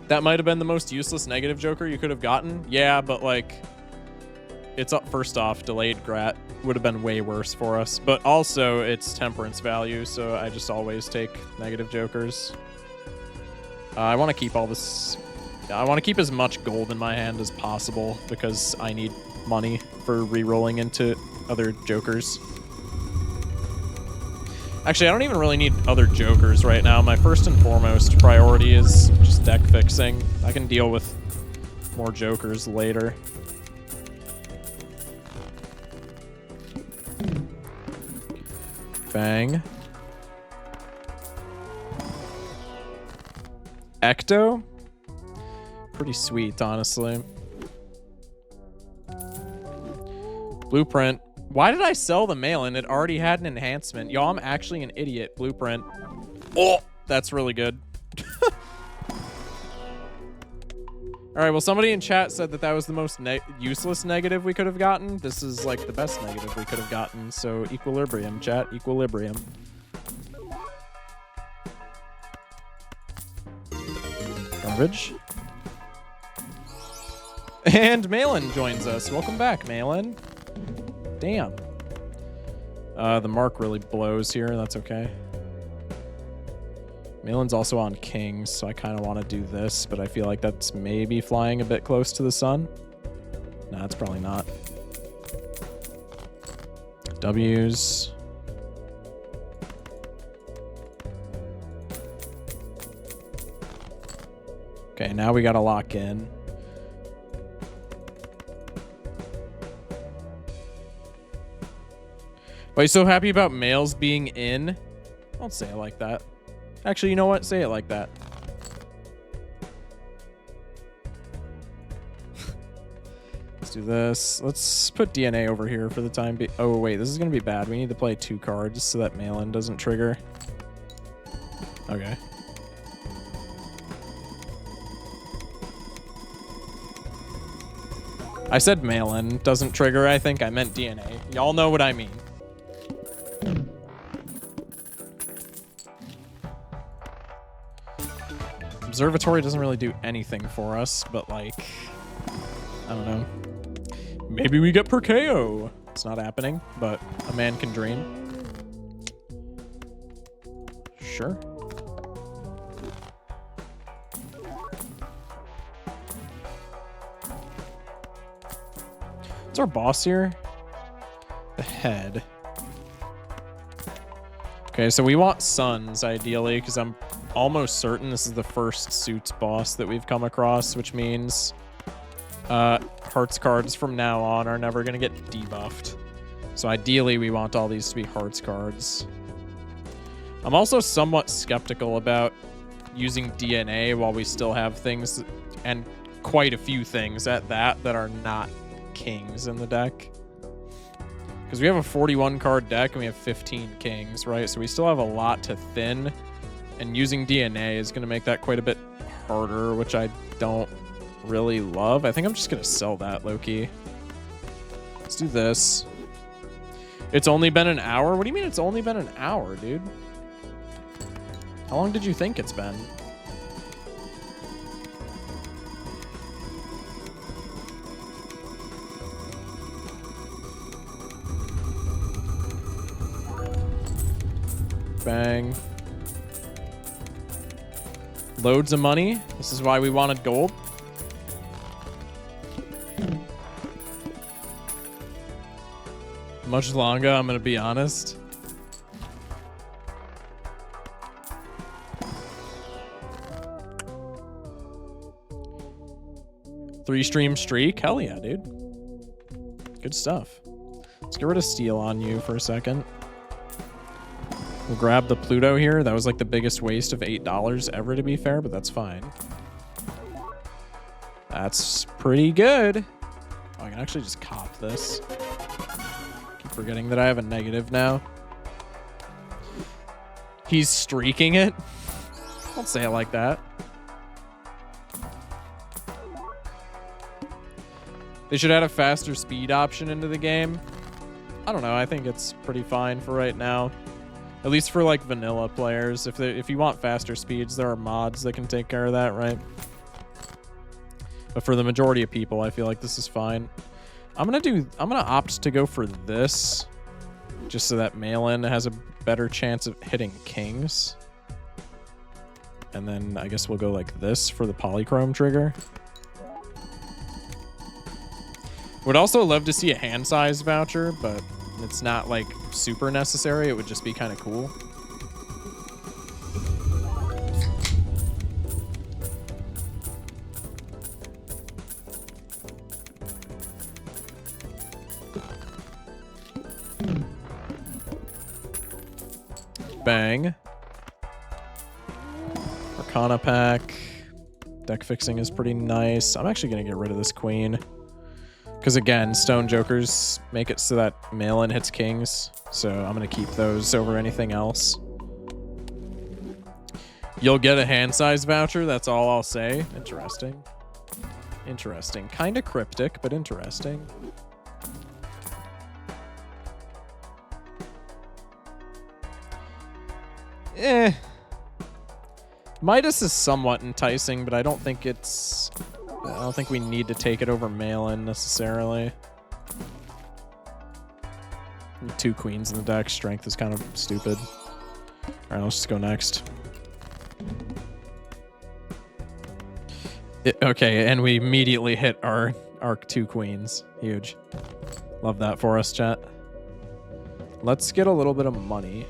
That might have been the most useless negative Joker you could have gotten. Yeah, but like, it's up. First off, delayed Grat would have been way worse for us. But also, it's temperance value, so I just always take negative Jokers. I want to keep all this. I want to keep as much gold in my hand as possible because I need money for re-rolling into other Jokers. Actually, I don't even really need other Jokers right now. My first and foremost priority is just deck fixing. I can deal with more Jokers later. Bang. Ecto? Pretty sweet, honestly. Blueprint. Why did I sell the Malin? It already had an enhancement. Yo, I'm actually an idiot. Blueprint. Oh, that's really good. All right, well, somebody in chat said that that was the most useless negative we could have gotten. This is like the best negative we could have gotten. So equilibrium, chat, equilibrium. Garbage. And Malin joins us. Welcome back, Malin. Damn. The mark really blows here. That's okay. Malin's also on kings, so I kind of want to do this, but I feel like that's maybe flying a bit close to the sun. Nah, it's probably not. W's. Okay, now we got to lock in. Why are you so happy about males being in? Don't say it like that. Actually, you know what? Say it like that. Let's do this. Let's put DNA over here for the time being. Oh, wait. This is going to be bad. We need to play 2 cards so that Malin doesn't trigger. Okay. I said Malin doesn't trigger. I think I meant DNA. Y'all know what I mean. Observatory doesn't really do anything for us, but like, I don't know. Maybe we get Perkeo. It's not happening, but a man can dream. Sure. What's our boss here? The head. Okay, so we want suns, ideally, because I'm almost certain this is the first suits boss that we've come across, which means hearts cards from now on are never going to get debuffed. So ideally, we want all these to be hearts cards. I'm also somewhat skeptical about using DNA while we still have things, and quite a few things at that are not kings in the deck. Because we have a 41 card deck and we have 15 kings, right? So we still have a lot to thin. And using DNA is going to make that quite a bit harder, which I don't really love. I think I'm just going to sell that, low-key. Let's do this. It's only been an hour? What do you mean it's only been an hour, dude? How long did you think it's been? Bang. Loads of money. This is why we wanted gold. Much longer, I'm going to be honest. Three-stream streak? Hell yeah, dude. Good stuff. Let's get rid of steel on you for a second. We'll grab the Pluto here. That was like the biggest waste of $8 ever, to be fair, but that's fine. That's pretty good. Oh, I can actually just cop this. Keep forgetting that I have a negative now. He's streaking it. Don't say it like that. They should add a faster speed option into the game. I don't know. I think it's pretty fine for right now. At least for like vanilla players. If you want faster speeds, there are mods that can take care of that, right? But for the majority of people, I feel like this is fine. I'm gonna opt to go for this, just so that Malin has a better chance of hitting kings. And then I guess we'll go like this for the polychrome trigger. Would also love to see a hand size voucher, but it's not like super necessary. It would just be kind of cool. Bang. Arcana pack. Deck fixing is pretty nice. I'm actually going to get rid of this queen. Because again, Stone Jokers make it so that Malin hits kings. So I'm going to keep those over anything else. You'll get a hand size voucher. That's all I'll say. Interesting. Interesting. Kind of cryptic, but interesting. Midas is somewhat enticing, but I don't think we need to take it over mail-in necessarily. 2 queens in the deck. Strength is kind of stupid. Alright, let's just go next. Okay, and we immediately hit our 2 queens. Huge. Love that for us, chat. Let's get a little bit of money.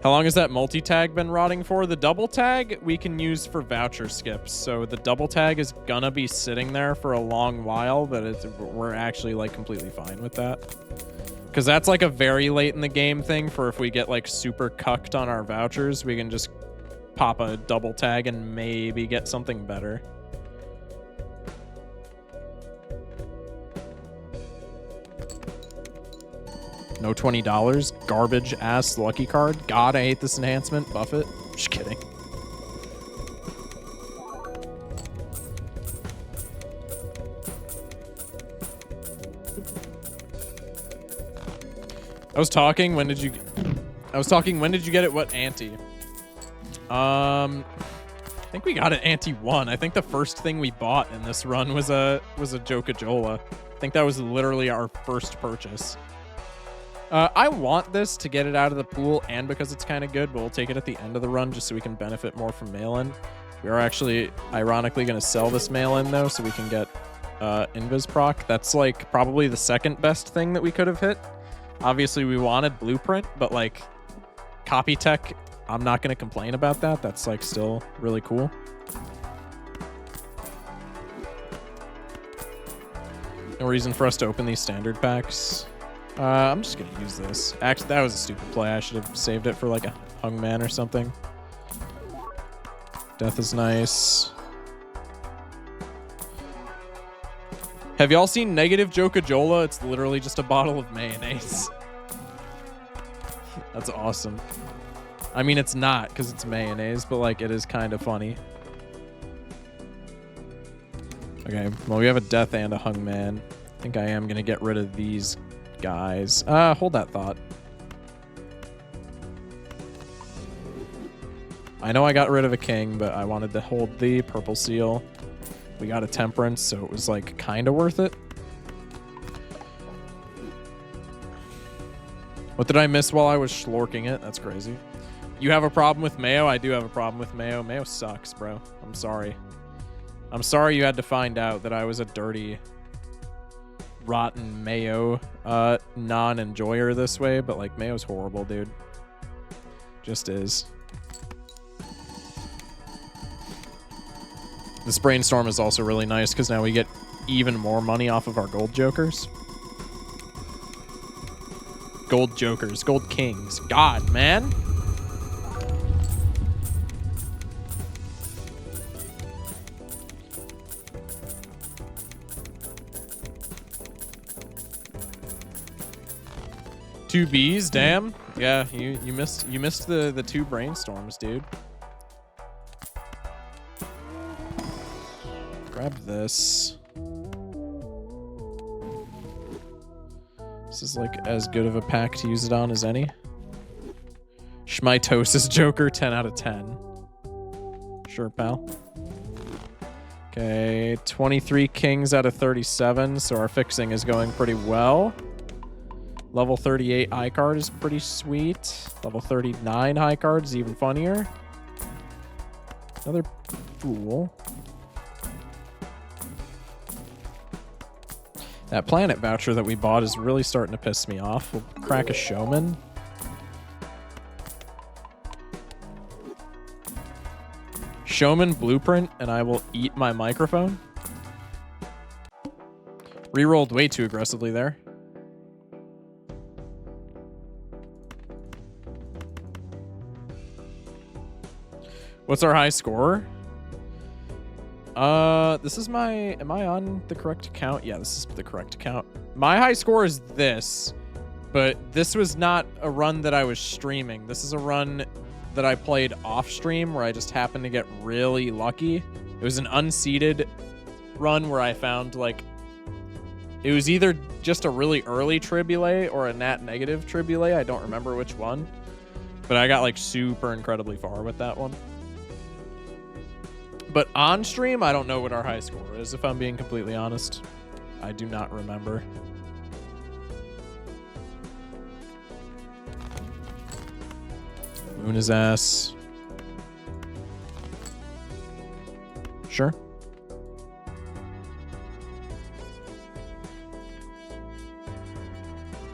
How long has that multi-tag been rotting for? The double tag we can use for voucher skips. So the double tag is gonna be sitting there for a long while, but we're actually like completely fine with that. Because that's like a very late in the game thing for if we get like super cucked on our vouchers, we can just pop a double tag and maybe get something better. No $20. Garbage ass lucky card. God, I hate this enhancement. Buff it. Just kidding. I was talking, when did you get it? What ante? I think we got it ante 1. I think the first thing we bought in this run was a Jokajola. I think that was literally our first purchase. I want this to get it out of the pool and because it's kind of good, but we'll take it at the end of the run just so we can benefit more from mail-in. We are actually, ironically, going to sell this mail-in, though, so we can get Invis proc. That's, like, probably the second best thing that we could have hit. Obviously, we wanted Blueprint, but, like, Copy Tech, I'm not going to complain about that. That's, like, still really cool. No reason for us to open these standard packs. I'm just gonna use this. Actually, that was a stupid play. I should have saved it for like a Hungman or something. Death is nice. Have y'all seen negative Jokajola? It's literally just a bottle of mayonnaise. That's awesome. I mean, it's not because it's mayonnaise, but like it is kind of funny. Okay, well, we have a Death and a Hungman. I think I am gonna get rid of these guys. Hold that thought. I know I got rid of a king, but I wanted to hold the purple seal. We got a temperance, so it was like kind of worth it. What did I miss while I was schlorking it? That's crazy. You have a problem with mayo? I do have a problem with mayo. Mayo sucks, bro. I'm sorry. I'm sorry you had to find out that I was a dirty, rotten mayo non-enjoyer this way, but like mayo's horrible, dude. Just is. This brainstorm is also really nice because now we get even more money off of our gold jokers. Gold jokers, gold kings. God, man. Two Bs, damn. Yeah, you missed the 2 brainstorms, dude. Grab this. This is like as good of a pack to use it on as any. Schmitosis Joker, 10 out of 10. Sure, pal. Okay, 23 kings out of 37, so our fixing is going pretty well. Level 38 high card is pretty sweet. Level 39 high card is even funnier. Another fool. That planet voucher that we bought is really starting to piss me off. We'll crack a showman. Showman Blueprint, and I will eat my microphone. Rerolled way too aggressively there. What's our high score? This is my... Am I on the correct account? Yeah, this is the correct account. My high score is this, but this was not a run that I was streaming. This is a run that I played off stream where I just happened to get really lucky. It was an unseeded run where I found like, it was either just a really early Tribulate or a nat negative Tribulate. I don't remember which one, but I got like super incredibly far with that one. But on stream, I don't know what our high score is, if I'm being completely honest. I do not remember. Moon his ass. Sure.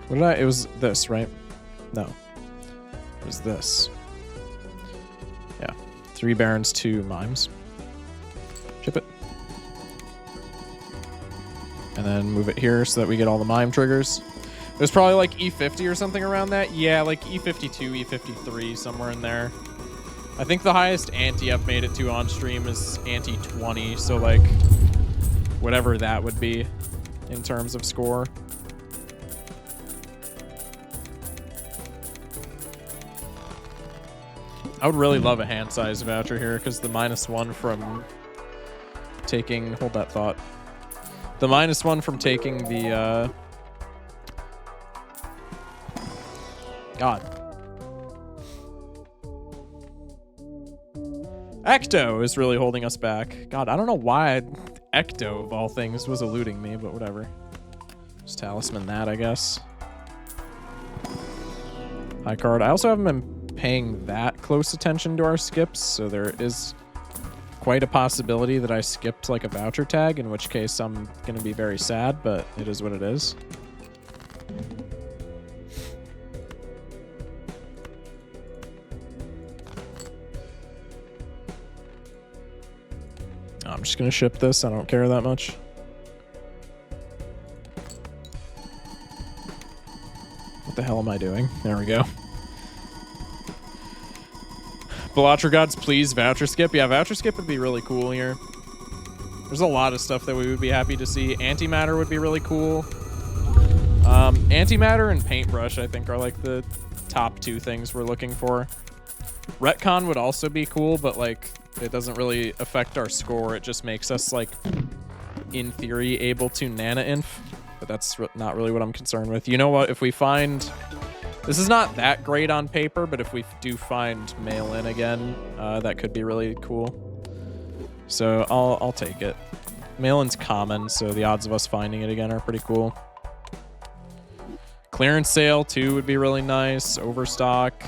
What did I? It was this, right? No. It was this. Yeah. 3 Barons, 2 Mimes. Ship it. And then move it here so that we get all the Mime triggers. It was probably like E50 or something around that. Yeah, like E52, E53, somewhere in there. I think the highest ante I've made it to on stream is ante 20, so like whatever that would be in terms of score. I would really love a hand size voucher here because the -1 from taking, hold that thought. The -1 from taking the, God. Ecto is really holding us back. God, I don't know why Ecto, of all things, was eluding me, but whatever. Just talisman that, I guess. High card. I also haven't been paying that close attention to our skips, so there is quite a possibility that I skipped like a voucher tag, in which case I'm going to be very sad, but it is what it is. I'm just going to ship this. I don't care that much. What the hell am I doing? There we go. Belatra Gods, please voucher skip. Yeah, voucher skip would be really cool here. There's a lot of stuff that we would be happy to see. Antimatter would be really cool. Antimatter and Paintbrush, I think, are like the top 2 things we're looking for. Retcon would also be cool, but like it doesn't really affect our score. It just makes us like, in theory, able to Nana Inf. But that's not really what I'm concerned with. You know what? If we find... This is not that great on paper, but if we do find mail-in again, that could be really cool. So I'll take it. Mail-in's common, so the odds of us finding it again are pretty cool. Clearance sale, too, would be really nice. Overstock.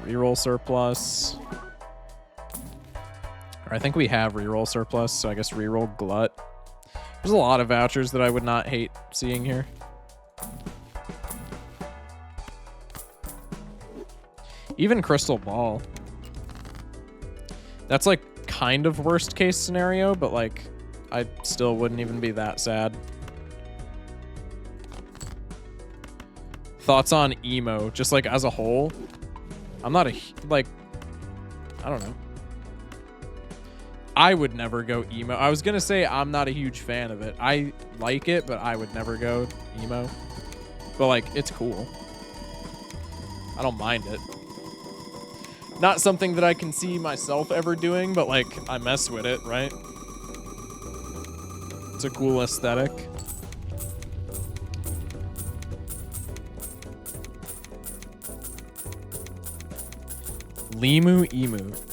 Reroll surplus. Or I think we have reroll surplus, so I guess reroll glut. There's a lot of vouchers that I would not hate seeing here. Even Crystal Ball. That's like kind of worst case scenario, but like I still wouldn't even be that sad. Thoughts on emo, just like as a whole? I'm not like, I don't know. I would never go emo. I was gonna say I'm not a huge fan of it. I like it, but I would never go emo. But like, it's cool. I don't mind it. Not something that I can see myself ever doing, but like, I mess with it, right? It's a cool aesthetic. Limu,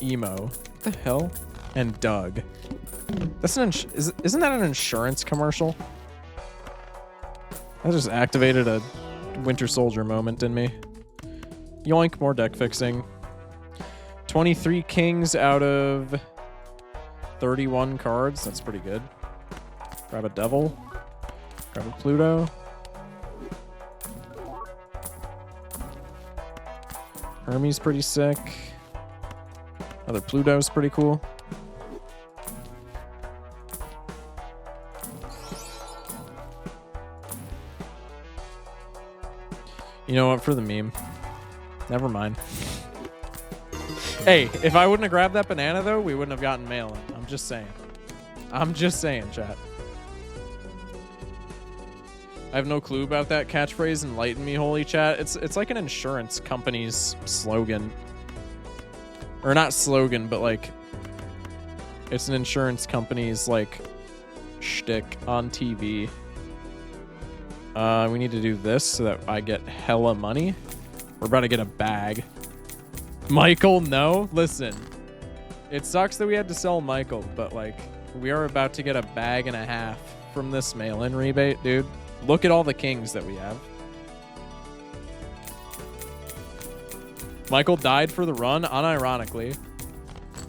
emo. What the hell? And Doug. That's an isn't that an insurance commercial? That just activated a Winter Soldier moment in me. Yoink, more deck fixing. 23 kings out of 31 cards. That's pretty good. Grab a devil. Grab a Pluto. Hermes pretty sick. Another Pluto's pretty cool. You know what? For the meme. Never mind. Hey, if I wouldn't have grabbed that banana, though, we wouldn't have gotten mail-in. I'm just saying. I'm just saying, chat. I have no clue about that catchphrase. Enlighten me, holy chat. It's like an insurance company's slogan. Or not slogan, but like it's an insurance company's like shtick on TV. We need to do this so that I get hella money. We're about to get a bag. Michael, no. Listen, it sucks that we had to sell Michael, but like we are about to get a bag and a half from this mail-in rebate, dude. Look at all the kings that we have. Michael died for the run, unironically.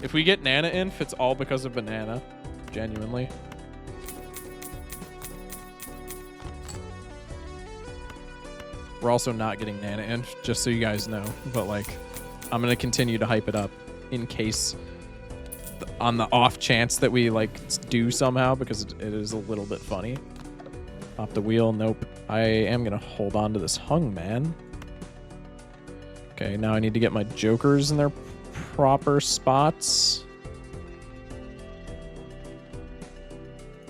If we get Nana Inf, it's all because of Banana. Genuinely. We're also not getting Nana Inf, just so you guys know. But, like, I'm going to continue to hype it up in case, on the off chance that we, like, do somehow, because it is a little bit funny. Off the wheel, nope. I am going to hold on to this hung man. Okay, now I need to get my jokers in their proper spots.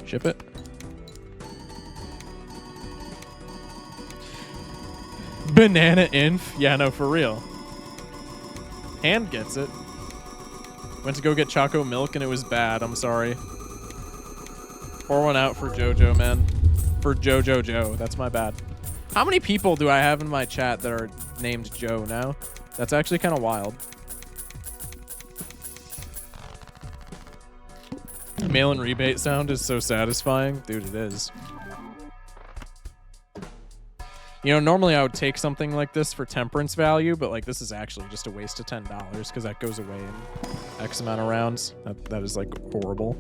Ship it. Banana Inf? Yeah, no, for real. Hand gets it. Went to go get Choco Milk and it was bad. I'm sorry. Pour one out for Jojo, man. For Jojo Joe. That's my bad. How many people do I have in my chat that are named Joe now? That's actually kind of wild. Mail-in rebate sound is so satisfying. Dude, it is. You know, normally I would take something like this for temperance value, but like this is actually just a waste of $10 because that goes away in X amount of rounds. That is like horrible.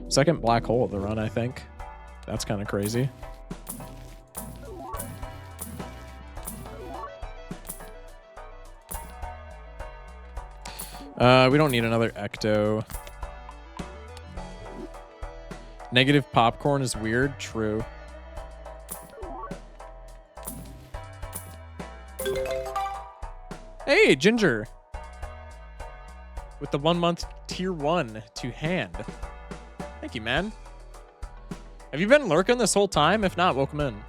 Second black hole of the run, I think. That's kind of crazy. We don't need another Ecto. Negative popcorn is weird. True. Hey, Ginger. With the 1 month tier 1 to hand. Thank you, man. Have you been lurking this whole time? If not, welcome in.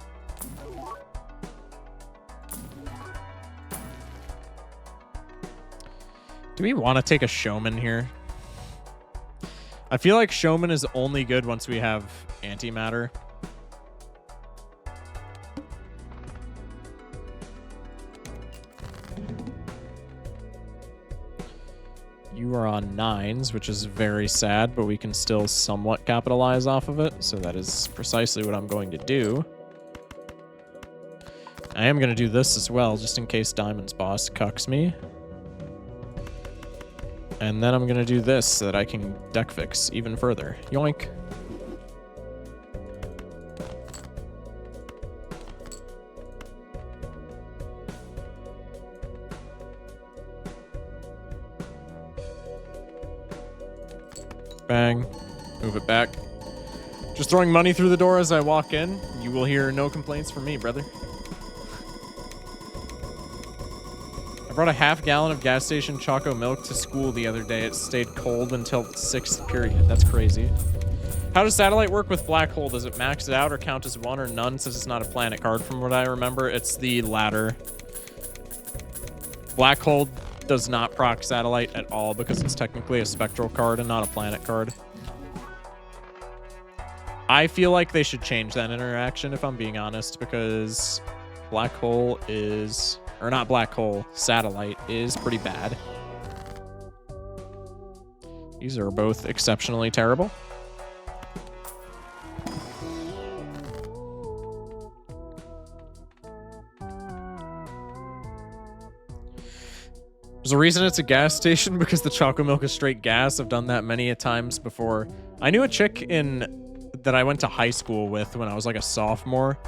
Do we want to take a showman here? I feel like showman is only good once we have antimatter. You are on 9s, which is very sad, but we can still somewhat capitalize off of it. So that is precisely what I'm going to do. I am going to do this as well, just in case Diamond's boss cucks me. And then I'm going to do this so that I can deck fix even further. Yoink. Bang. Move it back. Just throwing money through the door as I walk in. You will hear no complaints from me, brother. I brought a half gallon of gas station Choco Milk to school the other day. It stayed cold until 6th period. That's crazy. How does satellite work with black hole? Does it max it out or count as 1 or none since it's not a planet card? From what I remember, it's the latter. Black hole does not proc satellite at all because it's technically a spectral card and not a planet card. I feel like they should change that interaction if I'm being honest, because black hole is, or not black hole, satellite is pretty bad. These are both exceptionally terrible. There's a reason it's a gas station, because the Choco Milk is straight gas. I've done that many a times before. I knew a chick that I went to high school with when I was like a sophomore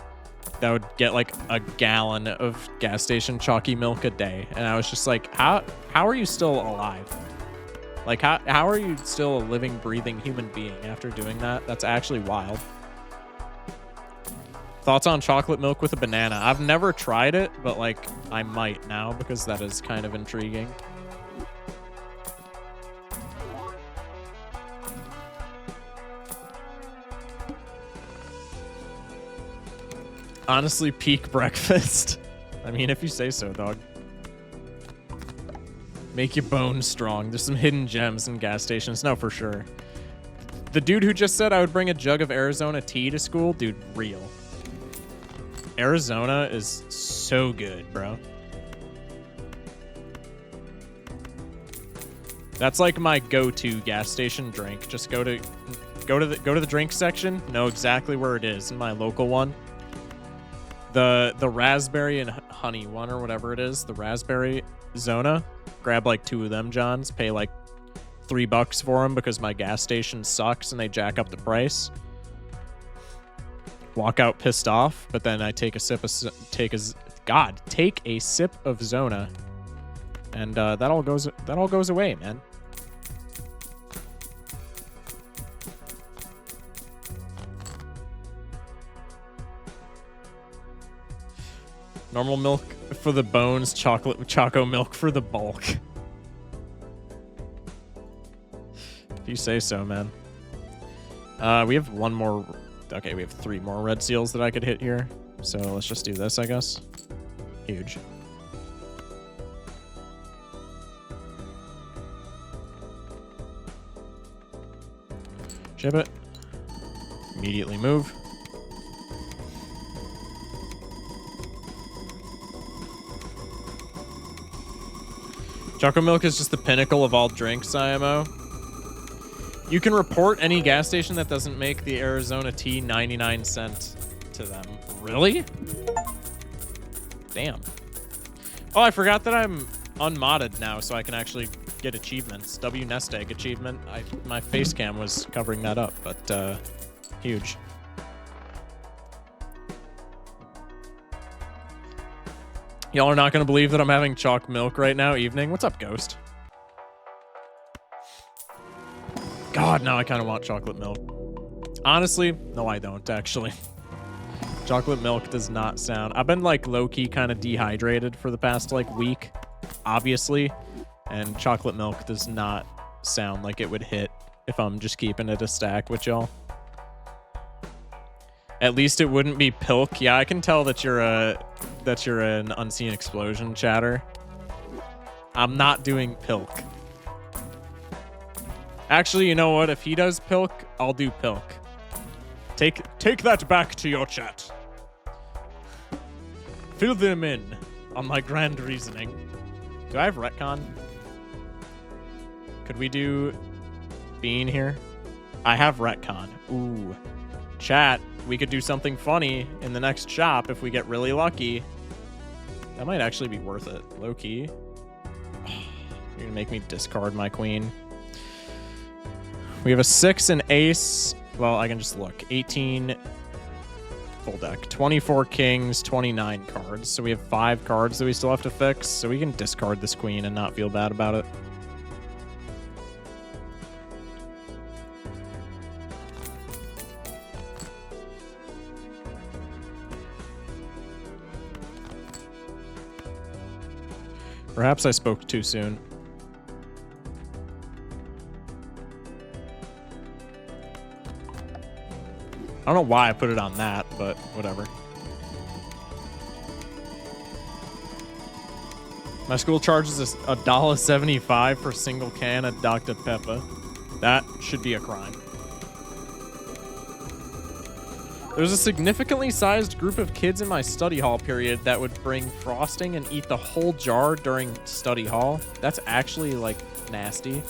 that would get like a gallon of gas station chalky milk a day. And I was just like, how are you still alive? Like, how are you still a living, breathing human being after doing that? That's actually wild. Thoughts on chocolate milk with a banana? I've never tried it, but like I might now because that is kind of intriguing. Honestly, peak breakfast. I mean, if you say so, dog. Make your bones strong. There's some hidden gems in gas stations. No, for sure. The dude who just said I would bring a jug of Arizona tea to school, dude, real. Arizona is so good, bro. That's like my go-to gas station drink. Just go to the drink section, know exactly where it is in my local one. The raspberry and honey one or whatever it is, the raspberry Zona. Grab like 2 of them, Johns. Pay like $3 for them because my gas station sucks and they jack up the price. Walk out pissed off, but then I take a sip of take a sip of Zona, and that all goes away, man. Normal milk for the bones, choco milk for the bulk. If you say so, man. We have one more. Okay, we have 3 more red seals that I could hit here. So let's just do this, I guess. Huge. Ship it. Immediately move. Choco milk is just the pinnacle of all drinks, IMO. You can report any gas station that doesn't make the Arizona tea 99 cents to them. Really? Damn. Oh, I forgot that I'm unmodded now, so I can actually get achievements. W Nest Egg achievement. My face cam was covering that up, but huge. Y'all are not going to believe that I'm having chalk milk right now, evening. What's up, Ghost? God, now I kind of want chocolate milk. Honestly, no, I don't, actually. Chocolate milk does not sound... I've been, like, low-key kind of dehydrated for the past, like, week, obviously. And chocolate milk does not sound like it would hit if I'm just keeping it a stack with y'all. At least it wouldn't be Pilk. Yeah, I can tell that you're an Unseen Explosion chatter. I'm not doing Pilk. Actually, you know what? If he does Pilk, I'll do Pilk. Take that back to your chat. Fill them in on my grand reasoning. Do I have retcon? Could we do Bean here? I have retcon. Ooh. Chat, we could do something funny in the next shop if we get really lucky. That might actually be worth it. Low key. You're gonna make me discard my queen. We have a 6 and ace. Well, I can just look. 18 full deck. 24 kings, 29 cards. So we have 5 cards that we still have to fix. So we can discard this queen and not feel bad about it. Perhaps I spoke too soon. I don't know why I put it on that, but whatever. My school charges us $1.75 for a single can of Dr. Pepper. That should be a crime. There's a significantly sized group of kids in my study hall period that would bring frosting and eat the whole jar during study hall. That's actually, like, nasty.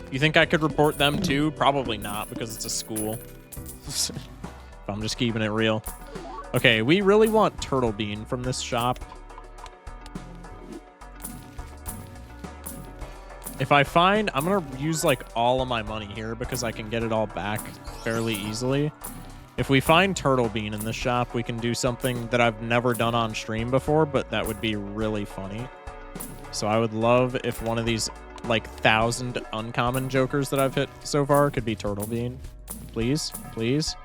You think I could report them too? Probably not, because it's a school. I'm just keeping it real. Okay, we really want Turtle Bean from this shop. If I find... I'm going to use, like, all of my money here because I can get it all back fairly easily. If we find Turtle Bean in this shop, we can do something that I've never done on stream before, but that would be really funny. So I would love if one of these... like 1,000 uncommon jokers that I've hit so far could be Turtle Bean. Please, please,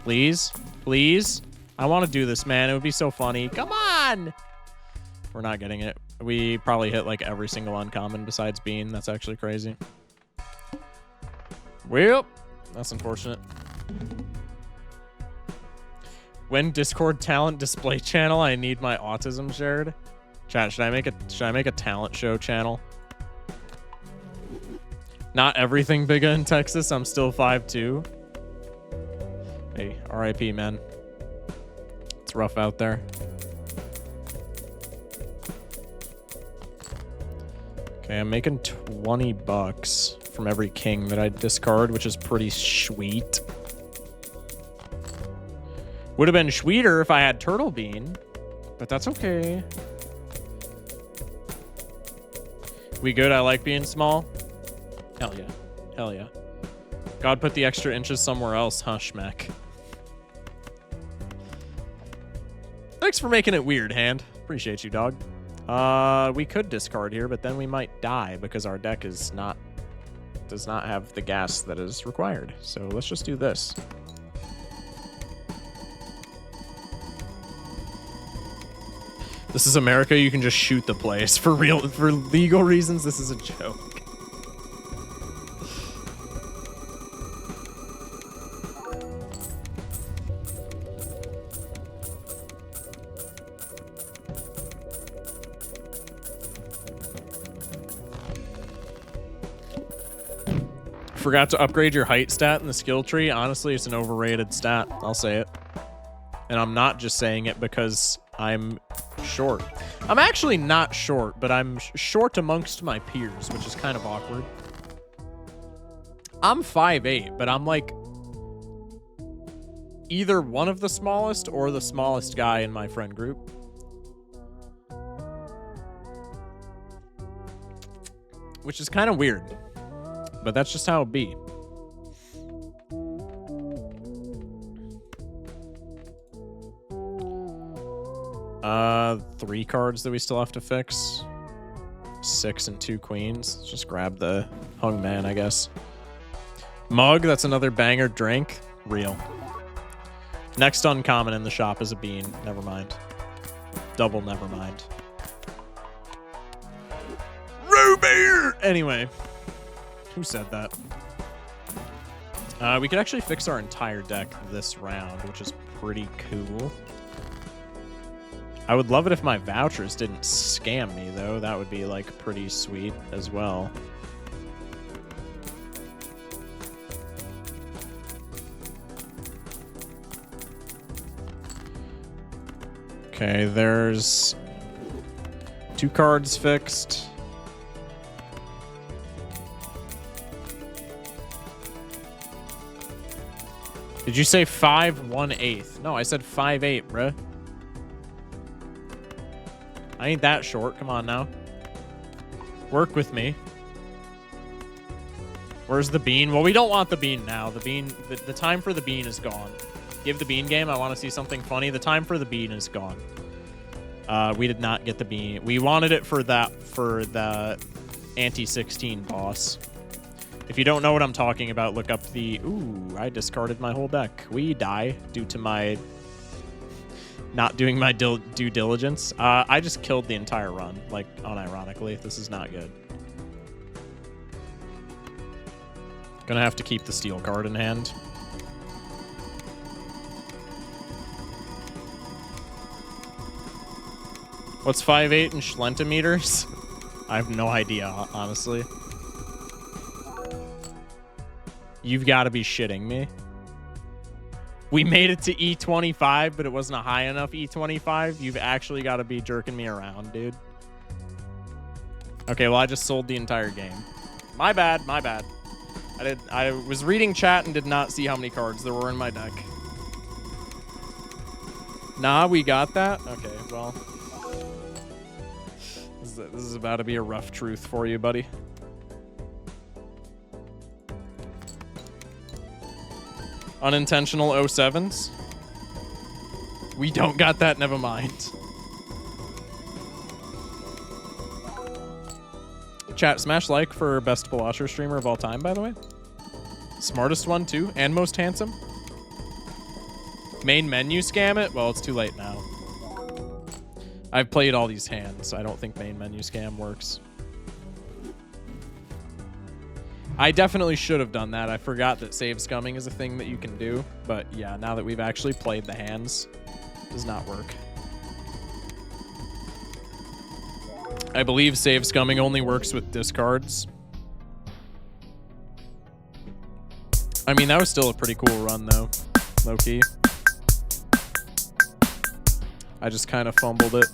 please, please. I want to do this, man. It would be so funny. Come on. We're not getting it. We probably hit like every single uncommon besides Bean. That's actually crazy. Well, that's unfortunate. When Discord talent display channel, I need my autism shared. Chat, should I make a talent show channel? Not everything bigger in Texas. I'm still 5'2". Hey, RIP, man. It's rough out there. Okay, I'm making $20 from every king that I discard, which is pretty sweet. Would have been sweeter if I had Turtle Bean, but that's okay. We good? I like being small. Hell yeah. Hell yeah. God put the extra inches somewhere else, huh, Schmeck? Thanks for making it weird, Hand. Appreciate you, dog. We could discard here, but then we might die because our deck does not have the gas that is required. So let's just do this. This is America. You can just shoot the place for legal reasons. This is a joke. Forgot to upgrade your height stat in the skill tree. Honestly, it's an overrated stat. I'll say it. And I'm not just saying it because I'm short. I'm actually not short, but I'm short amongst my peers, which is kind of awkward. I'm 5'8", but I'm like either one of the smallest or the smallest guy in my friend group. Which is kind of weird, but that's just how it be. Three cards that we still have to fix. 6 and 2 queens. Let's just grab the hung man, I guess. Mug, that's another banger drink. Real. Next uncommon in the shop is a bean. Never mind. Double never mind. Ruby! Anyway. Who said that? We could actually fix our entire deck this round, which is pretty cool. I would love it if my vouchers didn't scam me, though. That would be, like, pretty sweet as well. Okay, there's 2 cards fixed. Did you say 5 1/8? No, I said 5'8", bruh. I ain't that short. Come on now. Work with me. Where's the bean? Well, we don't want the bean now. The bean, the time for the bean is gone. Give the bean game. I want to see something funny. The time for the bean is gone. We did not get the bean. We wanted it for the anti-16 boss. If you don't know what I'm talking about, look up the... Ooh, I discarded my whole deck. We die due to my not doing my due diligence. I just killed the entire run, like, unironically. This is not good. Gonna have to keep the steel card in hand. What's 5'8" in schlentimeters? I have no idea, honestly. You've got to be shitting me. We made it to E25, but it wasn't a high enough E25. You've actually got to be jerking me around, dude. Okay, well, I just sold the entire game. My bad, my bad. I was reading chat and did not see how many cards there were in my deck. Nah, we got that? Okay, well. This is about to be a rough truth for you, buddy. Unintentional 07s. We don't got that, never mind. Chat, smash like for best Velocer streamer of all time, by the way. Smartest one, too, and most handsome. Main menu scam it? Well, it's too late now. I've played all these hands. I don't think main menu scam works. I definitely should have done that. I forgot that save scumming is a thing that you can do. But yeah, now that we've actually played the hands, it does not work. I believe save scumming only works with discards. I mean, that was still a pretty cool run, though. Low-key. I just kind of fumbled it.